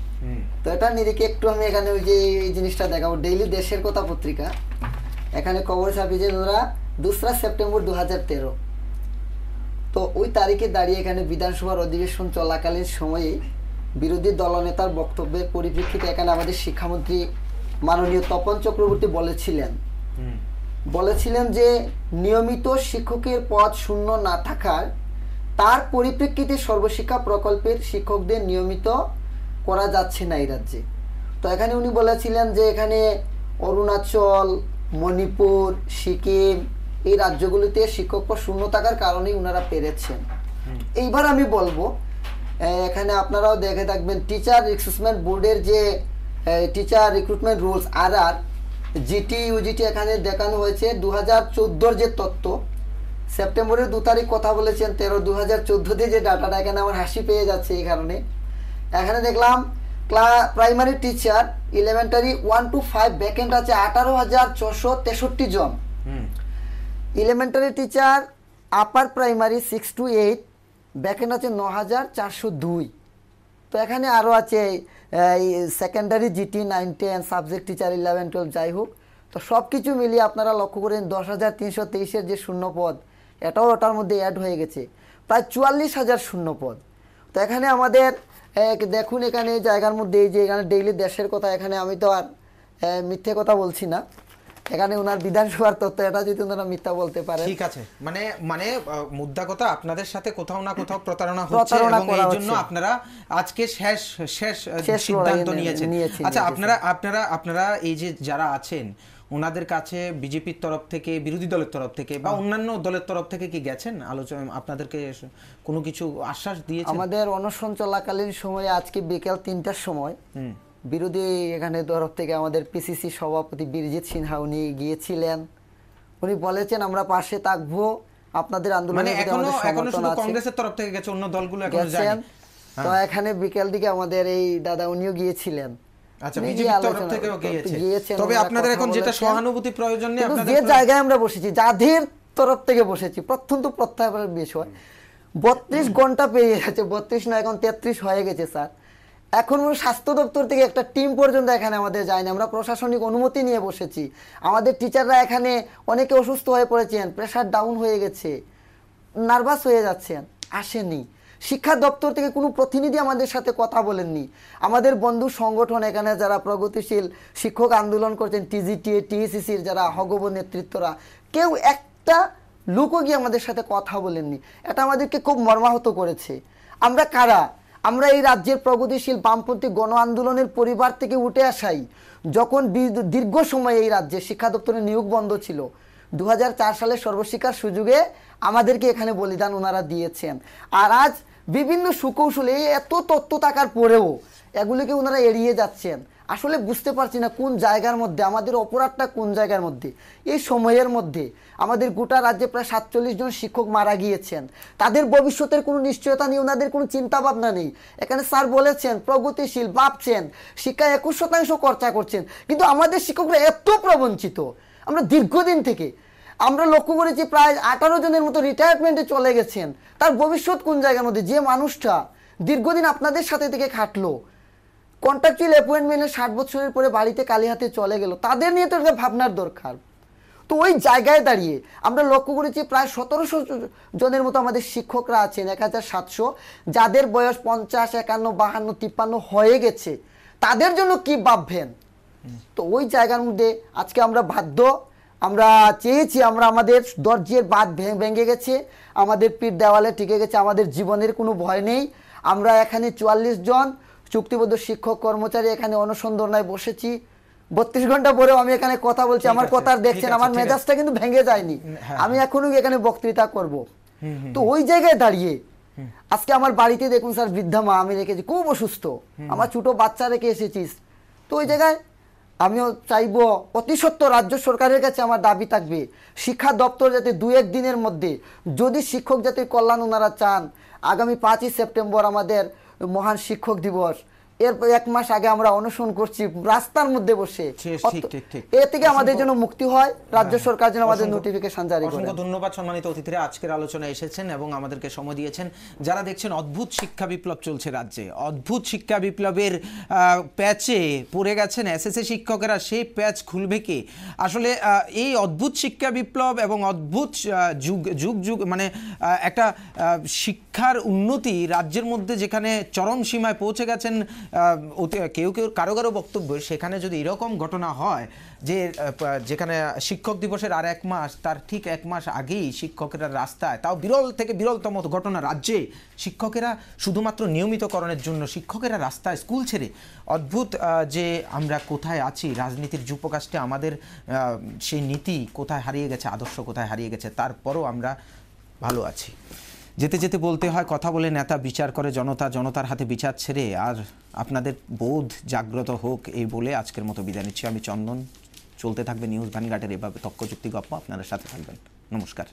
তো এটা নিরিখে একটু আমি এখানে ওই যে এই জিনিসটা দেখাবো, ডেইলি দেশের কথা পত্রিকা, এখানে খবর ছাপিয়েছেন ওরা 2 সেপ্টেম্বর 2013। তো ওই তারিখে দাঁড়িয়ে এখানে বিধানসভার অধিবেশন চলাকালীন সময়ে বিরোধী দলনেতার বক্তব্যের পরিপ্রেক্ষিতে এখানে আমাদের শিক্ষামন্ত্রী মাননীয় তপন চক্রবর্তী বলেছিলেন যে নিয়মিত শিক্ষকের পদ শূন্য না থাকার তার পরিপ্রেক্ষিতে সর্বশিক্ষা প্রকল্পের শিক্ষকদের নিয়মিত করা যাচ্ছে না এই রাজ্যে। তো এখানে উনি বলেছিলেন যে এখানে অরুণাচল, মণিপুর, সিকিম এই রাজ্যগুলিতে শিক্ষক পদ শূন্য থাকার কারণেই ওনারা পেরেছেন। এইবার আমি বলবো, এখানে আপনারাও দেখে থাকবেন টিচার রিক্রুটমেন্ট বোর্ডের যে teacher recruitment rules RR GT UGT এখানে দেখানো হয়েছে 2014 যে তথ্য, সেপ্টেম্বরের 2 তারিখ কথা বলেছেন 13/2014 দিয়ে যে ডাটাটা এখানে আমার হাসি পেয়ে যাচ্ছে। এই কারণে এখানে দেখলাম primary teacher elementary 1 to 5 vacant আছে 18,663 জন, elementary teacher upper primary 6 to 8 vacant আছে 9,402। তো এখানে আরও আছে সেকেন্ডারি জিটি 9, 10 সাবজেক্ট টিচার 11, 12 যাই হোক। তো সব কিছু মিলিয়ে আপনারা লক্ষ্য করেন 10,323-এর যে শূন্য পদ এটাও ওটার মধ্যে অ্যাড হয়ে গেছে, প্রায় 44,000 শূন্য পদ। তো এখানে আমাদের দেখুন এখানে জায়গার মধ্যে এই যে এখানে ডেইলি দেশের কথা, এখানে আমি তো আর মিথ্যে কথা বলছি না, এখানে ওনার বিধানসভার তথ্য, এটা যদি ওনারা মিথ্যা বলতে পারে। ঠিক আছে, মানে মুদ্রা কথা আপনাদের সাথে কোথাও না কোথাও প্রতারণা হচ্ছে এবং এই জন্য আপনারা আজকে শেষ সিদ্ধান্ত নিয়েছেন। আচ্ছা, আপনারা এই যে যারা আছেন ওনাদের কাছে বিজেপির তরফ থেকে, বিরোধী দলের তরফ থেকে বা অন্যান্য দলের তরফ থেকে কি গেছেন আলোচনা, আপনাদেরকে কোনো কিছু আশ্বাস দিয়েছেন? আমাদের অনশন চলাকালীন সময়ে আজকে বিকেল 3টার সময় বিরোধী এখানে তরফ থেকে আমাদের পিসিসি সভাপতি বীরজিৎ সিনহা উনি গিয়েছিলেন, উনি বলেছেন আমরা পাশে থাকবো আপনাদের আন্দোলনে। মানে এখনো শুধু কংগ্রেসের তরফ থেকে গেছে, অন্য দলগুলো এখনো যায়নি। তো এখানে বিকেল দিকে আমাদের এই দাদা উনিও গিয়েছিলেন। আচ্ছা, বিজেপির তরফ থেকেও গিয়েছে। তবে আপনাদের এখন যেটা সহানুভূতি প্রয়োজন নেই, আপনাদের যে জায়গায় আমরা বসেছি, যাদের তরফ থেকে বসেছি, প্রত্যন্ত প্রত্যাহারের বিষয় 32 ঘন্টা পেরিয়ে গেছে, 32 না এখন 33 হয়ে গেছে স্যার। এখন স্বাস্থ্য দপ্তর থেকে একটা টিম পর্যন্ত এখানে আমাদের যায়নি, আমরা প্রশাসনিক অনুমতি নিয়ে বসেছি। আমাদের টিচাররা এখানে অনেকে অসুস্থ হয়ে পড়েছেন, প্রেশার ডাউন হয়ে গেছে, নার্ভাস হয়ে যাচ্ছেন, আসেনি। শিক্ষা দপ্তর থেকে কোনো প্রতিনিধি আমাদের সাথে কথা বলেননি। আমাদের বন্ধু সংগঠন এখানে যারা প্রগতিশীল শিক্ষক আন্দোলন করছেন, টিজিটিএ, টিএসসিসির যারা হগব নেতৃত্বরা, কেউ একটা লোকও গিয়ে আমাদের সাথে কথা বলেননি। এটা আমাদেরকে খুব মর্মাহত করেছে। আমরা কারা? আমরা এই রাজ্যের প্রগতিশীল বামপন্থী গণ আন্দোলনের পরিবার থেকে উঠে আসাই। যখন দীর্ঘ সময় এই রাজ্যে শিক্ষা দপ্তরের নিয়োগ বন্ধ ছিল, 2004 সালে সর্বশিক্ষার সুযোগে আমাদেরকে এখানে বলিদান ওনারা দিয়েছেন। আর আজ বিভিন্ন সুকৌশলে এত তথ্য থাকার পরেও এগুলিকে ওনারা এড়িয়ে যাচ্ছেন। আসলে বুঝতে পারছি না কোন জায়গার মধ্যে আমাদের অপরাধটা, কোন জায়গার মধ্যে। এই সময়ের মধ্যে আমাদের গোটা রাজ্যে প্রায় 47 জন শিক্ষক মারা গিয়েছেন। তাদের ভবিষ্যতের কোনো নিশ্চয়তা নেই, ওনাদের কোনো চিন্তা ভাবনা নেই। এখানে স্যার বলেছেন প্রগতিশীল ভাবছেন, শিক্ষা 21% খরচা করছেন, কিন্তু আমাদের শিক্ষকরা এত প্রবঞ্চিত। আমরা দীর্ঘদিন থেকে আমরা লক্ষ্য করেছি প্রায় 18 জনের মতো রিটায়ারমেন্টে চলে গেছেন। তার ভবিষ্যৎ কোন জায়গার মধ্যে? যে মানুষটা দীর্ঘদিন আপনাদের সাথে থেকে খাটলো, কন্ট্রাকচুয়াল অ্যাপয়েন্টমেন্টে 60 বছরের পরে বাড়িতে কালি হাতে চলে গেল, তাদের নিয়ে তো একটা ভাবনার দরকার। তো ওই জায়গায় দাঁড়িয়ে আমরা লক্ষ্য করেছি প্রায় 1700 জনের মতো আমাদের শিক্ষকরা আছেন, 1700, যাদের বয়স 50, 51, 52, 53 হয়ে গেছে। তাদের জন্য কি ভাববেন? তো ওই জায়গার মধ্যে আজকে আমরা বাধ্য, আমরা চেয়েছি, আমরা আমাদের দরজের বাঁধ ভেঙে গেছে, আমাদের পিঠ দেওয়ালে টিকে গেছে, আমাদের জীবনের কোনো ভয় নেই। আমরা এখানে 44 জন চুক্তিবদ্ধ শিক্ষক কর্মচারী এখানে অনশন ধর্নায় বসেছি। 32 ঘন্টা পরেও আমি এখানে কথা বলছি, আমার কথা দেখছেন, আমার মেজাজটা কিন্তু ভেঙে যায়নি। আমি এখনো এখানে বক্তৃতা করব। তো ওই জায়গায় দাঁড়িয়ে আজকে আমার বাড়িতে দেখুন স্যার, বৃদ্ধা মা আমি রেখেছি, খুব অসুস্থ, আমার ছোট বাচ্চা রেখে এসেছিস। তো ওই জায়গায় আমিও চাইবো, অতি সত্ত্বর রাজ্য সরকারের কাছে আমার দাবি থাকবে, শিক্ষা দপ্তর যাতে 2-1 দিনের মধ্যে, যদি শিক্ষক জাতির কল্যাণ ওনারা চান, আগামী 5ই সেপ্টেম্বর আমাদের মহান শিক্ষক দিবস, এর 1 মাস আগে আমরা অনশন করছি রাস্তার মধ্যে বসে। এ থেকে আমাদের জন্য মুক্তি হয়, রাজ্য সরকার যেন আমাদের নোটিফিকেশন জারি করে। অসংখ্য ধন্যবাদ সম্মানিত অতিথিরা, আজকের আলোচনায় এসেছেন এবং আমাদেরকে সময় দিয়েছেন। যারা দেখছেন অদ্ভুত শিক্ষা বিপ্লব চলছে রাজ্যে, অদ্ভুত শিক্ষা বিপ্লবের প্যাচে পড়ে গেছেন এসএসসি শিক্ষকেরা, সেই প্যাচ খুলবে কে? আসলে এই অদ্ভুত শিক্ষা বিপ্লব এবং অদ্ভুত যুগ মানে একটা শিক্ষার উন্নতি রাজ্যের মধ্যে যেখানে চরম সীমায় পৌঁছে গেছেন কেউ কারো বক্তব্য, সেখানে যদি এরকম ঘটনা হয় যে যেখানে শিক্ষক দিবসের আর 1 মাস, তার ঠিক 1 মাস আগেই শিক্ষকেরা রাস্তায়, তাও বিরল থেকে বিরলতম ঘটনা রাজ্যে, শিক্ষকেরা শুধুমাত্র নিয়মিতকরণের জন্য শিক্ষকেরা রাস্তায়, স্কুল ছেড়ে। অদ্ভুত যে আমরা কোথায় আছি, রাজনীতির যুপকাষ্টে আমাদের সেই নীতি কোথায় হারিয়ে গেছে, আদর্শ কোথায় হারিয়ে গেছে, তারপরও আমরা ভালো আছি। যেতে যেতে বলতে হয়, কথা বলে নেতা বিচার করে জনতা, জনতার হাতে বিচার ছেড়ে। আর আপনাদের বোধ জাগ্রত হোক এই বলে আজকের মতো বিদায় নিচ্ছি। আমি চন্দন। চলতে থাকবে নিউজ ভ্যানগার্ডের এভাবে তক্কযুক্তি গপ্প, আপনারা সাথে থাকবেন। নমস্কার।